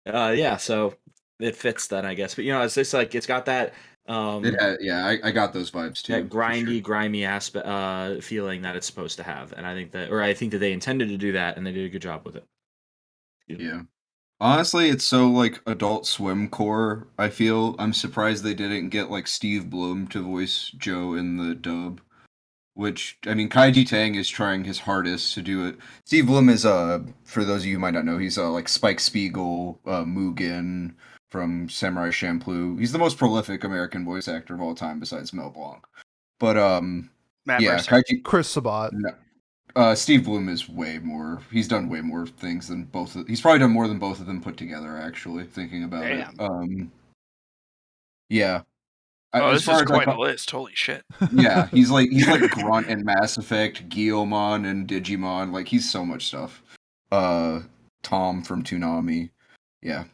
Yeah, so it fits then, I guess. But you know, it's just like it's got that I got those vibes too. that for sure. grindy, grimy aspect feeling that it's supposed to have, and I think that they intended to do that, and they did a good job with it. Excuse me. Yeah. Honestly, it's so like Adult Swim core. I feel I'm surprised they didn't get like Steve Blum to voice Joe in the dub. Which I mean, Kaiji Tang is trying his hardest to do it. Steve Blum is for those of you who might not know, he's like Spike Spiegel, Mugen from Samurai Champloo. He's the most prolific American voice actor of all time besides Mel Blanc. But Matt yeah, Mercer. Kaiji. Chris Sabat. No. Steve Bloom is way more. He's done way more things than both. He's probably done more than both of them put together. Actually, thinking about Damn. it. Yeah. Oh, As this far is as, quite like, a list. Holy shit. yeah, he's like Grunt in Mass Effect, Guilmon and Digimon. Like he's so much stuff. Tom from Toonami. Yeah.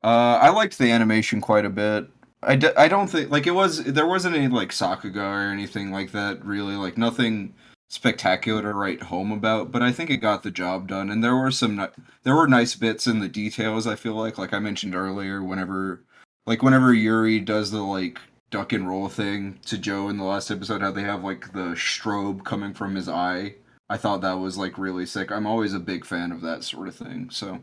I liked the animation quite a bit. I don't think like there wasn't any like Sakuga or anything like that really, like nothing spectacular to write home about, but I think it got the job done. And there were nice bits in the details. I feel like I mentioned earlier, whenever Yuri does the like duck and roll thing to Joe in the last episode, how they have like the strobe coming from his eye. I thought that was like really sick. I'm always a big fan of that sort of thing. So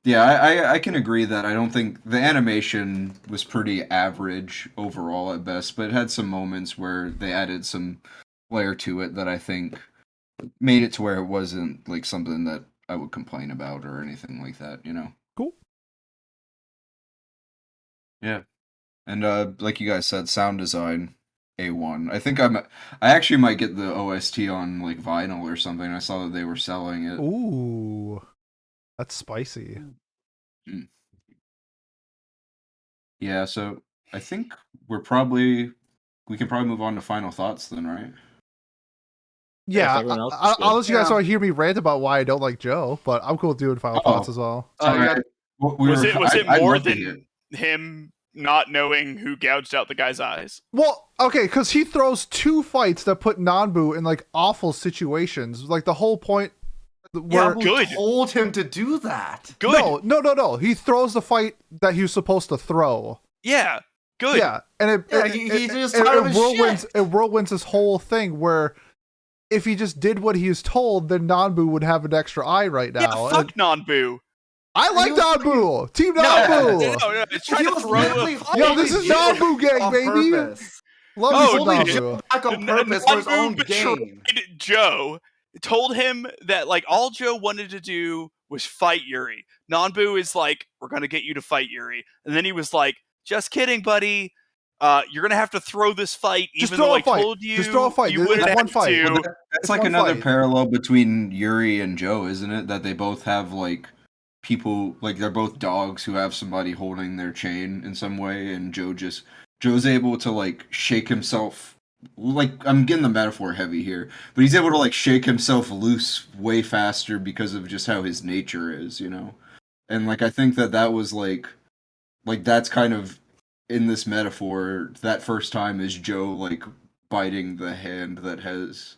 yeah, I can agree that I don't think the animation was pretty average overall at best, but it had some moments where they added some layer to it that I think made it to where it wasn't like something that I would complain about or anything like that, you know? Cool. Yeah. And like you guys said, sound design, A1. I actually might get the OST on like vinyl or something. I saw that they were selling it. Ooh, that's spicy. Yeah, so I think we can probably move on to final thoughts then, right? Yeah, everyone else is good. unless you guys Yeah. want to hear me rant about why I don't like Joe, but I'm cool with doing final thoughts as well. Sorry, yeah. Was it I'd more love to hear than him not knowing who gouged out the guy's eyes? Well, okay, because he throws 2 fights that put Nanbu in like awful situations. Like the whole point where Nanbu Good. told him to do that. Good. no. He throws the fight that he was supposed to throw. Yeah. Good. Yeah, and He just tired of his it whirlwinds this whole thing where if he just did what he was told, then Nanbu would have an extra eye right now. Yeah, fuck Nanbu. I like He was- Nanbu! Team No, Nanbu! no, it's trying He to was throw literally a... Yo, this is Nanbu gang, on baby! purpose. Love Oh, me some Holding dude. Joe Nanbu. back on purpose for his own Nanbu gain. betrayed Joe, told him that like all Joe wanted to do was fight Yuri. Nanbu is like, we're gonna get you to fight Yuri, and then he was like, just kidding, buddy. You're gonna have to throw this fight, Just even throw though a I fight. told you Just throw a fight. you It's wouldn't one have fight. to. Well, that's It's like one another fight. parallel between Yuri and Joe, isn't it? That they both have like people, like they're both dogs who have somebody holding their chain in some way, and Joe's able to like shake himself. Like, I'm getting the metaphor heavy here, but he's able to like shake himself loose way faster because of just how his nature is, you know. And like I think that was like that's kind of in this metaphor. That first time is Joe like biting the hand that has,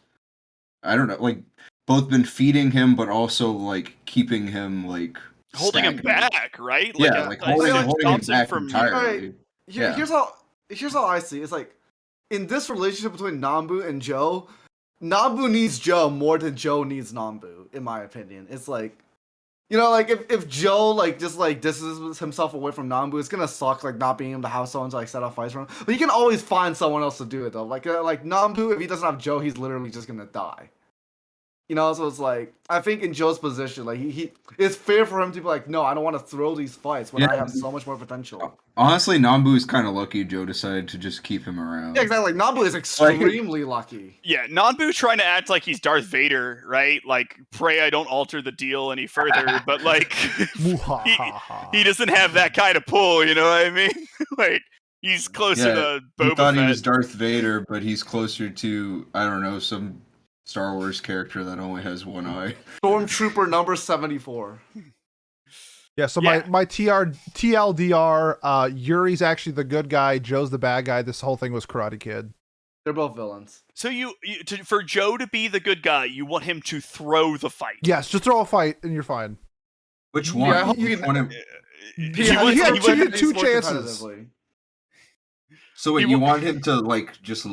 I don't know, like both been feeding him, but also like keeping him like Holding him stagnant. back, right? Yeah, it- like I holding, said it holding him stops him back from entirely. Yeah. Here's how I see it. It's like in this relationship between Nanbu and Joe, Nanbu needs Joe more than Joe needs Nanbu, in my opinion. It's like, you know, like if Joe like just like distances himself away from Nanbu, it's gonna suck like not being able to have someone to like set up fights for him. But you can always find someone else to do it though. Like Nanbu, if he doesn't have Joe, he's literally just gonna die. You know, so it's like I think in Joe's position, like he it's fair for him to be like, no, I don't want to throw these fights when I Yeah. have so much more potential. Honestly, Nambu is kind of lucky Joe decided to just keep him around. Yeah, exactly. Like Nanbu is extremely lucky. Yeah, Nanbu trying to act like he's Darth Vader, right? Like, pray I don't alter the deal any further, but like, he doesn't have that kind of pull, you know what I mean? Like, he's closer Yeah, to He Boba thought Fett. he was Darth Vader, but he's closer to, I don't know, some Star Wars character that only has one eye. Stormtrooper number 74. Yeah, so Yeah. my TLDR, Yuri's actually the good guy, Joe's the bad guy. This whole thing was Karate Kid. They're both villains. So for Joe to be the good guy, you want him to throw the fight. Yes, just throw a fight and you're fine. Which Yeah, one? I hope Which we- one am- He Yeah, wants- he had he two- wants- two More chances. competitively. So wait, He you wa- want him to like just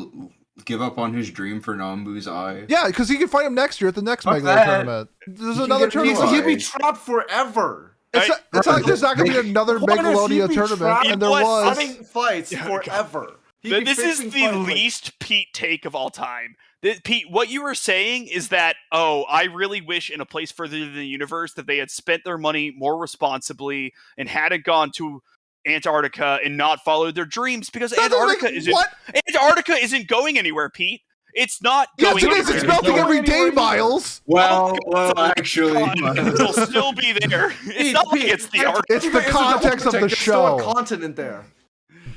give up on his dream for Nambu's eye? Yeah, because he can fight him next year at the next Fuck Megalo that. tournament. There's He another can get- tournament. He'd be Right. trapped forever. It's Right? not like there's not going to be another The point is, he'd Megalonia be tournament, trapped and there in was. Fighting fights Yeah, God. forever. He'd be This is fixing the fights, like- least Pete take of all time. Pete, what you were saying is that, oh, I really wish in a place further in the universe that they had spent their money more responsibly and hadn't gone to Antarctica and not followed their dreams, because That doesn't Antarctica make- isn't what? Antarctica isn't going anywhere, Pete. It's not Yes, going it is. It's anywhere. melting Don't every go day, anywhere either. Miles. Well, God, actually, it'll still be there. It's not like it's the Arctic. It's the context of the There's still a show. continent there.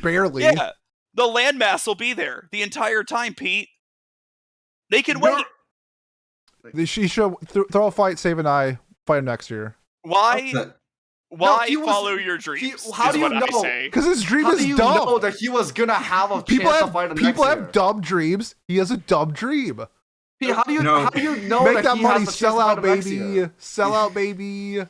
Barely. Yeah, the landmass will be there the entire time, Pete. They can wait. She should throw a fight, save an eye, fight him next year. Why? That- Why he was- follow your dreams? how is do you what I know? say. Because his dream How is do you dumb. know that he was gonna have a People chance to fight him have next year? dumb dreams. He has a dumb dream. How do you No. know Make that that he money, has the sell chance to out, fight Alexia? baby. Sell out, baby.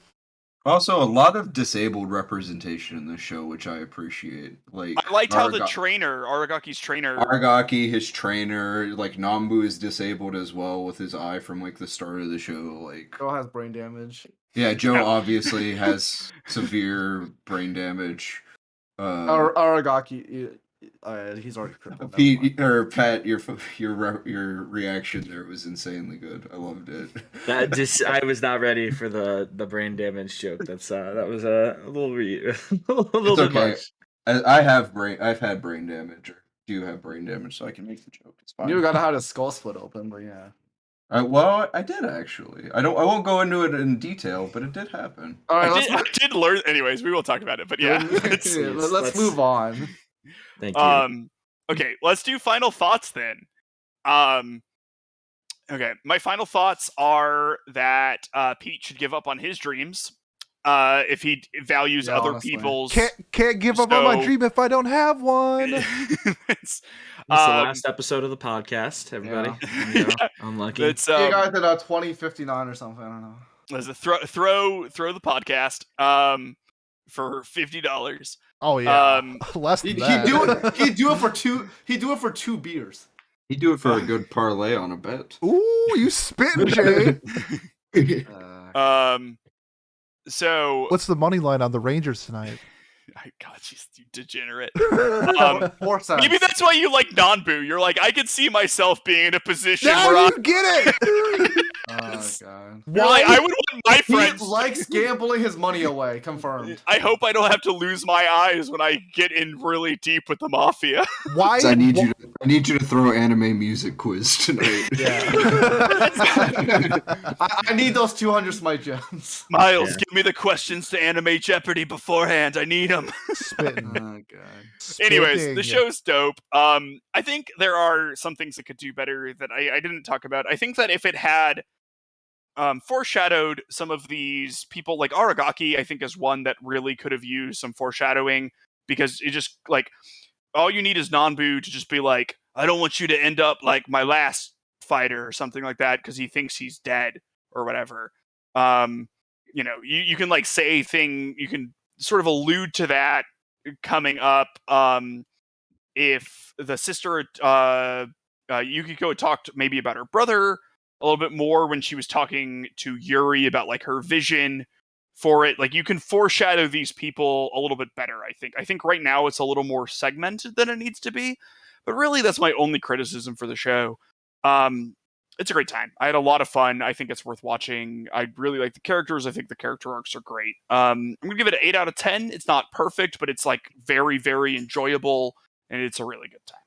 Also, a lot of disabled representation in this show, which I appreciate. Like I liked how the trainer, Aragaki's trainer, Aragaki, his trainer, like Nambu is disabled as well with his eye from like the start of the show. Like, Girl has brain damage. yeah, Joe Yeah. obviously has severe brain damage. Aragaki, he's already crippled. never Pete mind. or Pat, your reaction there was insanely good. I loved it. I was not ready for the brain damage joke. That was a little a little It's bit okay. much. I've had brain damage, or do have brain damage, so I can make the joke. It's fine. You gotta have his skull split open, but yeah. Well, I did actually. I won't go into it in detail, but it did happen. All right, I did learn. Anyways, we will talk about it. But yeah, let's move on. Thank you. Okay, let's do final thoughts then. Okay, my final thoughts are that Pete should give up on his dreams if he values Yeah, other honestly. people's. Can't give up on my dream if I don't have one. It's the last episode of the podcast, everybody. Yeah. Unlucky. It's You guys did a 2059 or something. I don't know. let's throw the podcast for $50. Oh yeah, less than that. He'd do it for two. He'd do it for 2 beers. He'd do it for a good parlay on a bet. Ooh, you spitting, Jay. So What's the money line on the Rangers tonight? God, she's you degenerate. 4 cents. Maybe that's why you like Nanbu. You're like, I could see myself being in a position Now where you get it. Oh god. you're like, I would want my He friends. likes gambling his money away. Confirmed. I hope I don't have to lose my eyes when I get in really deep with the mafia. Why? I need you to throw anime music quiz tonight. Yeah. I need those 200 smite gems. Miles, Yeah. give me the questions to Anime Jeopardy beforehand. I need them. Spitting. Oh god. Anyways, Spitting. the show's dope. I think there are some things it could do better that I didn't talk about. I think that if it had foreshadowed some of these people, like Aragaki, I think is one that really could have used some foreshadowing, because it just like all you need is Nanbu to just be like, I don't want you to end up like my last fighter or something like that, because he thinks he's dead or whatever. You can like say you can sort of allude to that coming up. If the sister Yukiko had talked maybe about her brother a little bit more when she was talking to Yuri about like her vision for it, like you can foreshadow these people a little bit better. I think right now it's a little more segmented than it needs to be, but really that's my only criticism for the show. It's a great time. I had a lot of fun. I think it's worth watching. I really like the characters. I think the character arcs are great. I'm gonna give it an 8 out of 10. It's not perfect, but it's like very, very enjoyable, and it's a really good time.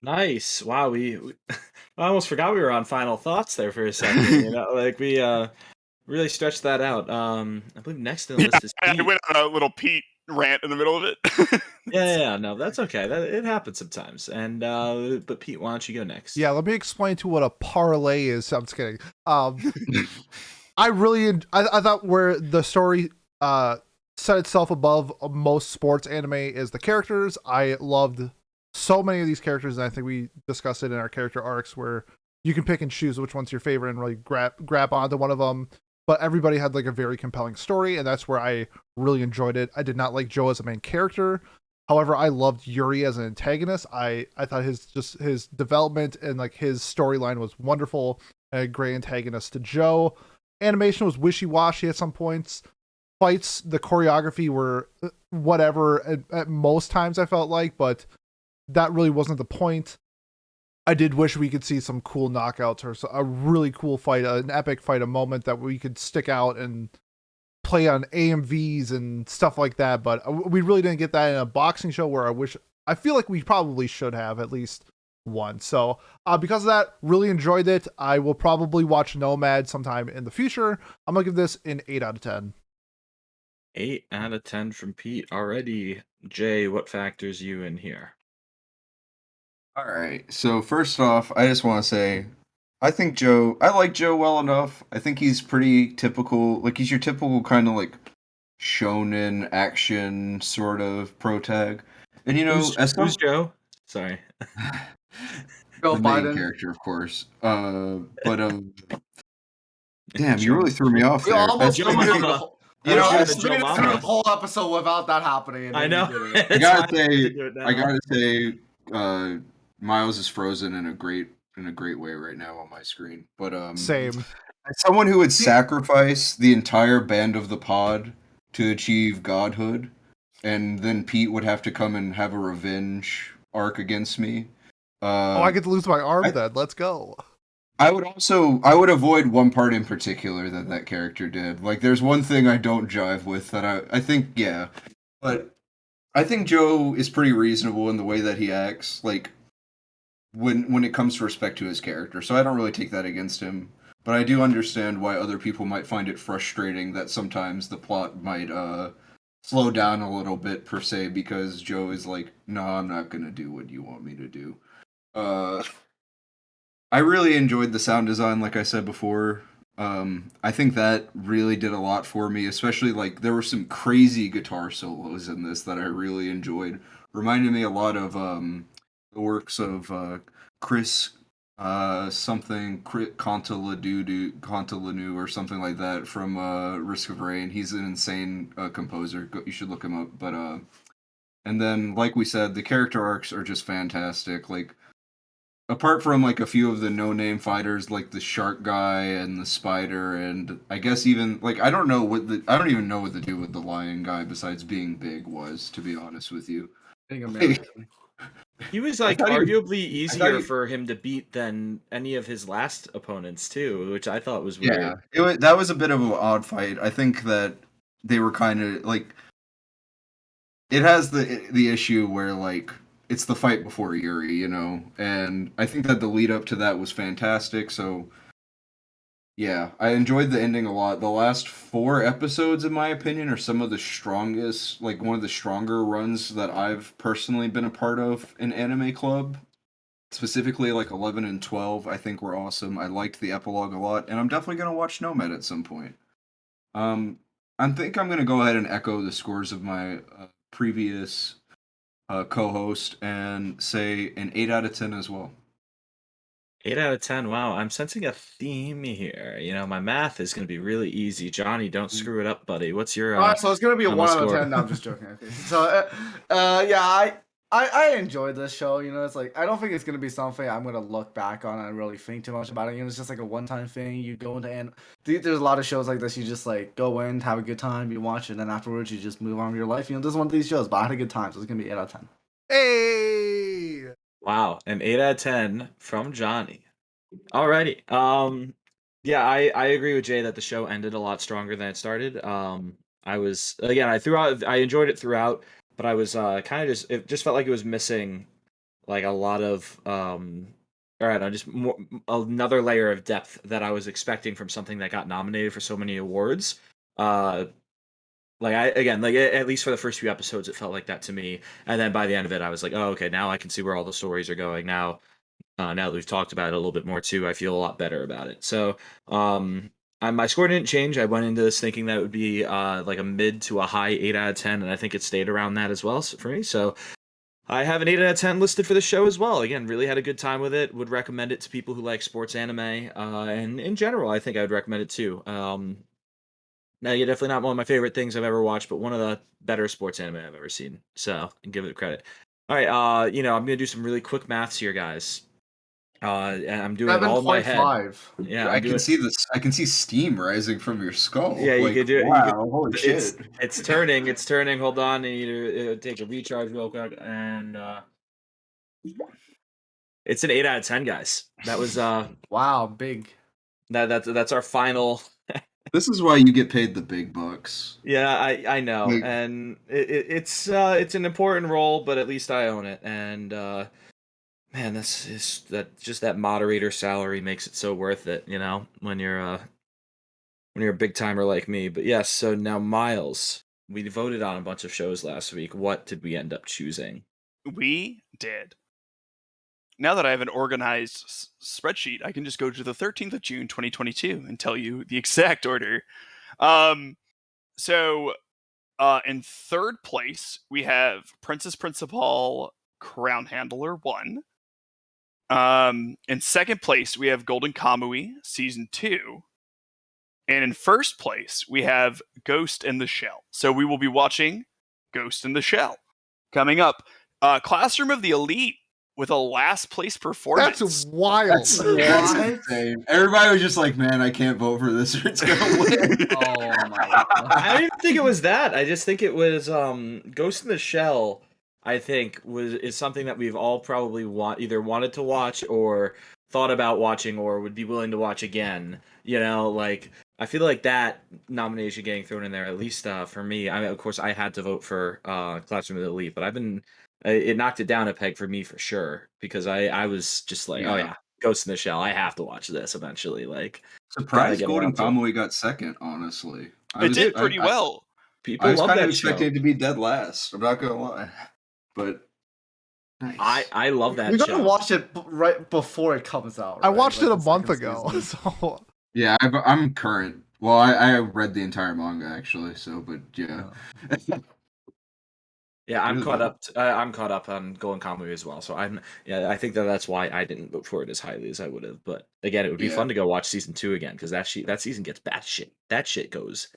Nice. Wow, we I almost forgot we were on final thoughts there for a second. Like we really stretched that out. I believe next in the list is I Pete. went on a little Pete rant in the middle of it. Yeah, no, that's okay. It happens sometimes. And but Pete, why don't you go next? Yeah, let me explain to what a parlay is. I'm just kidding. I thought where the story set itself above most sports anime is the characters. I loved so many of these characters, and I think we discussed it in our character arcs where you can pick and choose which one's your favorite and really grab onto one of them. But everybody had like a very compelling story, and that's where I really enjoyed it. I did not like Joe as a main character. However, I loved Yuri as an antagonist. I thought his development and like his storyline was wonderful. A great antagonist to Joe. Animation was wishy-washy at some points. Fights, the choreography were whatever at most times I felt like, but that really wasn't the point. I did wish we could see some cool knockouts or a really cool fight, an epic fight, a moment that we could stick out and play on AMVs and stuff like that. But we really didn't get that in a boxing show where I feel like we probably should have at least one. So because of that, really enjoyed it. I will probably watch Nomad sometime in the future. I'm going to give this an 8 out of 10. 8 out of 10 from Pete already. Jay, what factors you in here? All right. So first off, I just want to say, I like Joe well enough. I think he's pretty typical. Like he's your typical kind of like shonen action sort of protag. And Who's Joe? Sorry. Go the main Biden. character, of course. Damn, you really threw me off We there. almost Joe made it through the Mama. whole. I We was doing almost the Joe made it through the Mama. whole episode without that happening, and I then know. you did it. I That's why gotta I had to say, do it I now. gotta say, Miles is frozen in a great way right now on my screen. But Same. as someone who would sacrifice the entire band of the pod to achieve godhood, and then Pete would have to come and have a revenge arc against me. Oh, I get to lose my arm I- then. Let's go. I would avoid one part in particular that character did. Like, there's one thing I don't jive with that I think, yeah, but I think Joe is pretty reasonable in the way that he acts. Like, when it comes to respect to his character, so I don't really take that against him. But I do understand why other people might find it frustrating that sometimes the plot might slow down a little bit per se because Joe is like, no, I'm not gonna do what you want me to do. Uh, I really enjoyed the sound design, like I said before. I think that really did a lot for me, especially like there were some crazy guitar solos in this that I really enjoyed. Reminded me a lot of the works of Chris something Contalanu or something like that from Risk of Rain. He's an insane composer. You should look him up. But and then like we said, the character arcs are just fantastic. Like apart from like a few of the no-name fighters like the shark guy and the spider and I guess even like I don't even know what to do with the lion guy besides being big was, to be honest with you. Being American. He was I like thought he was- arguably I thought easier he- for him to beat than any of his last opponents too, which I thought was Yeah, weird. that was a bit of an odd fight. I think that they were kind of like it has the issue where like it's the fight before Yuri, you know, and I think that the lead up to that was fantastic. So yeah, I enjoyed the ending a lot. The last 4 episodes, in my opinion, are some of the strongest, like one of the stronger runs that I've personally been a part of in Anime Club. Specifically, like 11 and 12, I think were awesome. I liked the epilogue a lot, and I'm definitely gonna watch Nomad at some point. Um, I think I'm gonna go ahead and echo the scores of my previous co-host and say an 8 out of 10 as well. 8 out of 10. Wow, I'm sensing a theme here. You know, my math is going to be really easy. Johnny, don't screw it up, buddy. What's your All right, so it's gonna be a final 1 out of score? 10. No, I'm just joking. Okay. So, yeah, I enjoyed this show. You know, it's like I don't think it's gonna be something I'm gonna look back on and really think too much about it. You know, it's just like a one-time thing. You go into and there's a lot of shows like this. You just like go in, have a good time, you watch it, and then afterwards you just move on with your life. You know, this is one of these shows, but I had a good time, so it's gonna be 8 out of 10. Hey. Wow, an 8 out of 10 from Johnny. Alrighty. Yeah, I agree with Jay that the show ended a lot stronger than it started. I was again, I enjoyed it throughout, but I was kind of just it just felt like it was missing like a lot of all right, just more, another layer of depth that I was expecting from something that got nominated for so many awards. Uh, like I again, like at least for the first few episodes, it felt like that to me, and then by the end of it, I was like, oh, okay, now I can see where all the stories are going. Now that we've talked about it a little bit more too, I feel a lot better about it. So, my score didn't change. I went into this thinking that it would be like a mid to a high 8 out of 10, and I think it stayed around that as well for me. So, I have an 8 out of 10 listed for the show as well. Again, really had a good time with it. Would recommend it to people who like sports anime, and in general, I think I would recommend it too. Now, you're definitely not one of my favorite things I've ever watched, but one of the better sports anime I've ever seen. So, give it credit. All right, I'm gonna do some really quick maths here, guys. And I'm doing it all in my head. 7.5. Yeah, I can see this. I can see steam rising from your skull. Yeah, you like, could do it. wow, holy It's shit! it's turning. It's turning. Hold on. I need to take a recharge real quick, and it's an 8 out of 10, guys. That was Wow, big. that's our final. This is why you get paid the big bucks. Yeah, I know, Like, and it's an important role, but at least I own it, and man, that moderator salary makes it so worth it, you know, when you're a big timer like me. But yes, so now Miles, we voted on a bunch of shows last week. What did we end up choosing? We did. Now that I have an organized spreadsheet, I can just go to the 13th of June, 2022 and tell you the exact order. So in third place, we have Princess Principal Crown Handler 1. In second place, we have Golden Kamui Season 2. And in first place, we have Ghost in the Shell. So we will be watching Ghost in the Shell. Coming up, Classroom of the Elite with a last place performance. That's wild. That's insane. Everybody was just like, man, I can't vote for this or it's gonna win. Oh my god. I don't even think it was that. I just think it was Ghost in the Shell. I think is something that we've all probably either wanted to watch or thought about watching or would be willing to watch again. You know, like I feel like that nomination getting thrown in there, at least for me. I mean, of course, I had to vote for Classroom of the Elite, but it knocked it down a peg for me for sure because I was just like, oh yeah, Ghost in the Shell. I have to watch this eventually. Like, Surprised get Golden around to it. Kamui got second, honestly. It did pretty well. People I was love kind of that show. expecting it to be dead last. I'm not gonna lie, but nice. I love that We're show. gonna watch it right before it comes out. I right? watched Like it a the month second ago, season. so Yeah, I'm current. Well, I read the entire manga actually, so but yeah. Yeah, I'm Really? caught up. I'm caught up on Golden Kamuy as well. So I think that's why I didn't vote for it as highly as I would have. But again, it would be Yeah. fun to go watch season 2 again because that season gets batshit. That shit goes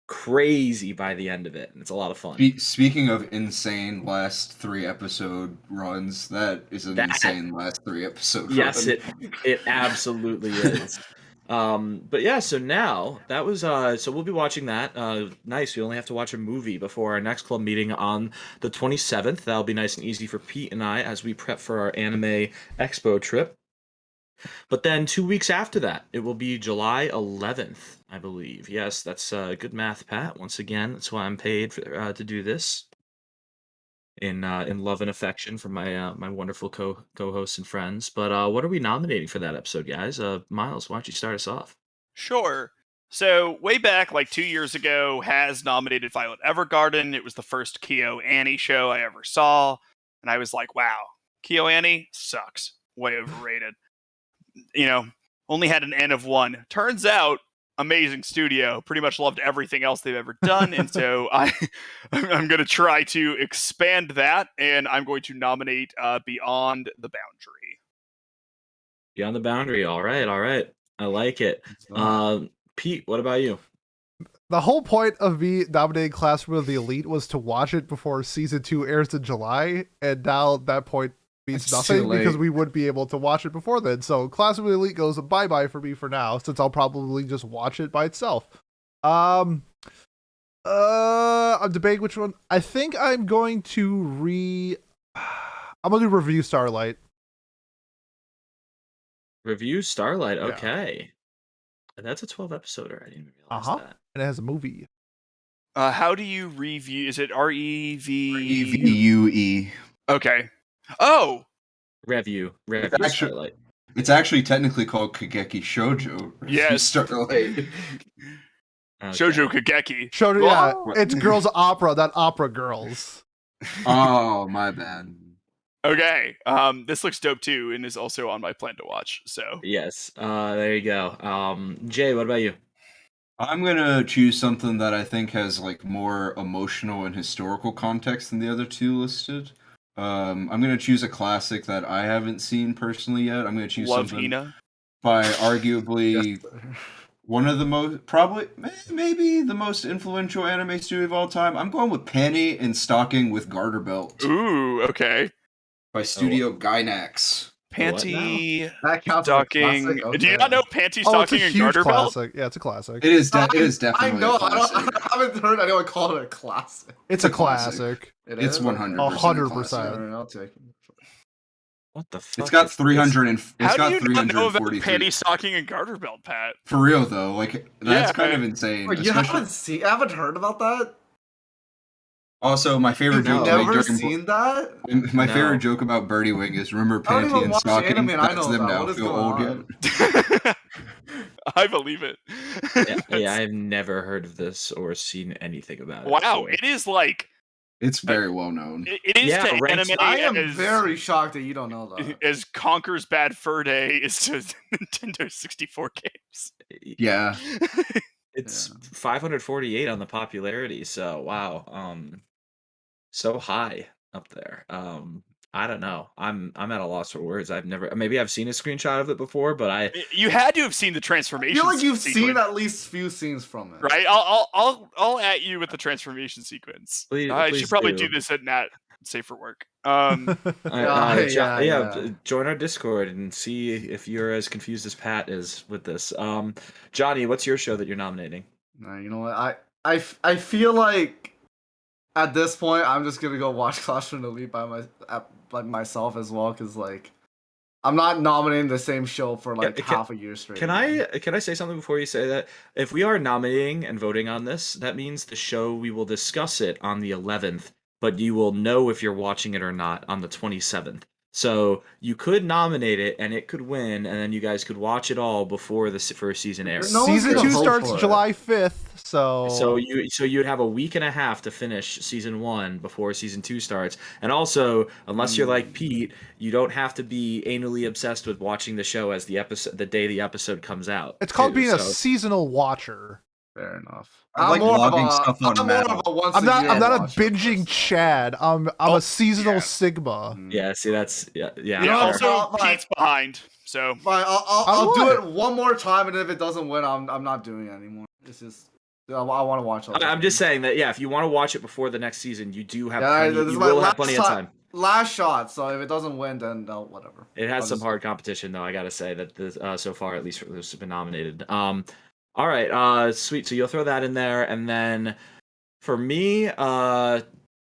crazy by the end of it, and it's a lot of fun. Speaking of insane last 3 episode runs, that is an insane last 3 episode Yes, run. it absolutely is. But yeah, so now that was so we'll be watching that. Nice. We only have to watch a movie before our next club meeting on the 27th. That'll be nice and easy for Pete and I as we prep for our anime expo trip. But then 2 weeks after that, it will be July 11th, I believe. Yes, that's good math, Pat. Once again, that's why I'm paid for, to do this. In love and affection from my my wonderful co-hosts and friends. But what are we nominating for that episode, guys? Miles, why don't you start us off? Sure. So way back, like 2 years ago, has nominated Violet Evergarden. It was the first Kyo Annie show I ever saw, and I was like, "Wow, Kyo Annie sucks. Way overrated." You know, only had an N of 1. Turns out, amazing studio. Pretty much loved everything else they've ever done, and so I'm going to try to expand that, and I'm going to nominate Beyond the Boundary. Beyond the Boundary. All right. I like it. Pete, what about you? the whole point of me nominating Classroom of the Elite was to watch it before season 2 airs in July, and now that point means It's nothing too late. because we would be able to watch it before then. So Classroom of the Elite goes bye-bye for me for now, since I'll probably just watch it by itself. I'm debating which one. I think I'm going to I'm gonna do Review Starlight. Review Starlight. Yeah. Okay. That's a 12 episoder. I didn't even realize that. And it has a movie. How do you review? Is it REV? EVUE. Okay. Oh, Review actually- Starlight. It's actually technically called Kageki Shoujo. Yes. Starlight. Okay. Shoujo Kageki. Shoujo, yeah, it's girls opera, not opera girls. Oh, my bad. Okay. This looks dope too, and is also on my plan to watch. So Yes. There you go. Jay, what about you? I'm gonna choose something that I think has like more emotional and historical context than the other two listed. I'm gonna choose a classic that I haven't seen personally yet. I'm gonna choose Love something Hina. by arguably one of the most, probably maybe the most influential anime studio of all time. I'm going with Panty and Stocking with Garter Belt Ooh, okay. by Studio Gainax. Panty That counts as a stocking. classic? Okay. Do you not know Panty Oh, it's a stocking and huge garter belt? classic. Yeah, it's a classic. It is I definitely know. a classic. I haven't heard anyone call it a classic. It's a classic. It's is? 100%. 100%. Alright, I'll take it. What the fuck? It's got is this? 300 and How it's do got you not know about 343. panty stocking and garter belt, Pat? For real though, like that's Yeah. kind of insane. Wait, you especially- haven't heard about that? Also, my favorite You've joke to make never during seen that? my No. favorite joke about Birdie Wing is remember I don't Panty even and watch Stocking. anime and I That's know them that. now. What is Feel going old on? yet? I believe it. Yeah, I've never heard of this or seen anything about it. Wow, so- it is like It's very well known. it is Yeah, to ranks- anime I am as, very shocked that you don't know that. as Conker's Bad Fur Day is to Nintendo 64 games. Yeah, It's Yeah. 548 on the popularity, so wow. So high up there. I don't know. I'm at a loss for words. Maybe I've seen a screenshot of it before, but You had to have seen the I transformation. feel like you've seen sequence, at least few scenes from it. right? I'll at you with the transformation sequence. I please should probably do do. this at Nat Safe for Work. Yeah. Join our Discord and see if you're as confused as Pat is with this. Johnny, what's your show that you're nominating? You know what? I feel like at this point I'm just gonna go watch Classroom Elite by myself as well, because like I'm not nominating the same show for like half a year straight. Can I say something before you say that? If we are nominating and voting on this, that means the show we will discuss it on the 11th, but you will know if you're watching it or not on the 27th. So you could nominate it and it could win, and then you guys could watch it all before the first season airs. No one's Season gonna 2 vote starts for it. July 5th, So you'd have a week and a half to finish season 1 before season 2 starts. And also, unless you're like Pete, you don't have to be anally obsessed with watching the show as the day the episode comes out. It's called being a seasonal watcher. Fair enough. I like logging stuff on I'm more Metal. of a once I'm not a year a watcher, binging so. Chad. I'm a seasonal yeah. Sigma. Yeah, see, that's yeah. Yeah, know, also fine. Pete's behind, so Fine, I'll do would. it one more time, and if it doesn't win, I'm not doing it anymore. It's just I want to watch. I'm just saying that if you want to watch it before the next season, you do have Yeah, plenty, this is you my will have last plenty of time. Last shot. So if it doesn't win, then whatever. It has I'll some just- hard competition, though. I gotta say that this, so far, at least, this has been nominated. All right, sweet. So you'll throw that in there, and then for me, I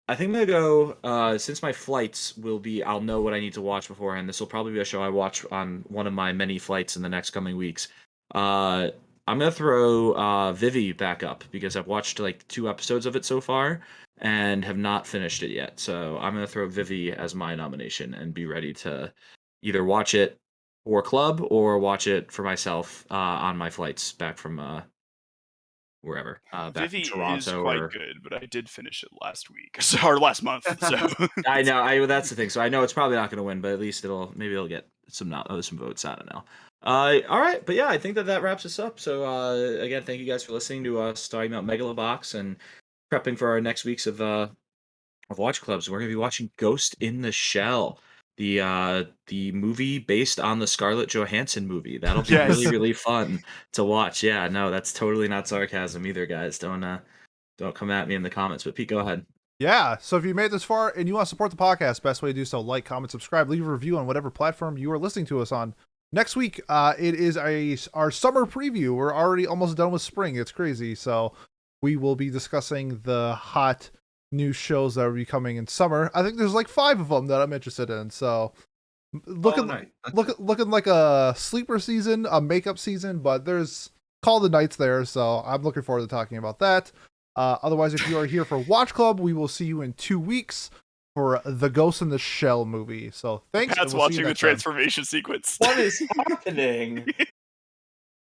think I'm gonna go. Since my flights will be, I'll know what I need to watch beforehand. This will probably be a show I watch on one of my many flights in the next coming weeks. I'm gonna throw Vivi back up because I've watched like 2 episodes of it so far and have not finished it yet. So I'm gonna throw Vivi as my nomination and be ready to either watch it for club or watch it for myself on my flights back from wherever, back Vivi from Toronto is quite good. But I did finish it last week, or last month. So I know. That's the thing. So I know it's probably not going to win, but at least maybe it'll get some votes. I don't know. All right, but yeah, I think that wraps us up. So again, thank you guys for listening to us talking about Megalo Box and prepping for our next weeks of watch clubs. We're going to be watching Ghost in the Shell, the movie based on the Scarlett Johansson movie. That'll be Yes. really, really fun to watch. Yeah, no, that's totally not sarcasm either, guys. Don't come at me in the comments. But Pete, go ahead. Yeah, so if you made it this far and you want to support the podcast, best way to do so, like, comment, subscribe, leave a review on whatever platform you are listening to us on. Next week, it is our summer preview. We're already almost done with spring. It's crazy. So we will be discussing the hot new shows that will be coming in summer. I think there's like 5 of them that I'm interested in. So looking like a sleeper season, a makeup season, but there's Call the Nights there. So I'm looking forward to talking about that. Otherwise, if you are here for Watch Club, we will see you in 2 weeks for the Ghost in the Shell movie. So thanks. Pat's and we'll see you watching the next time. transformation sequence. What is happening?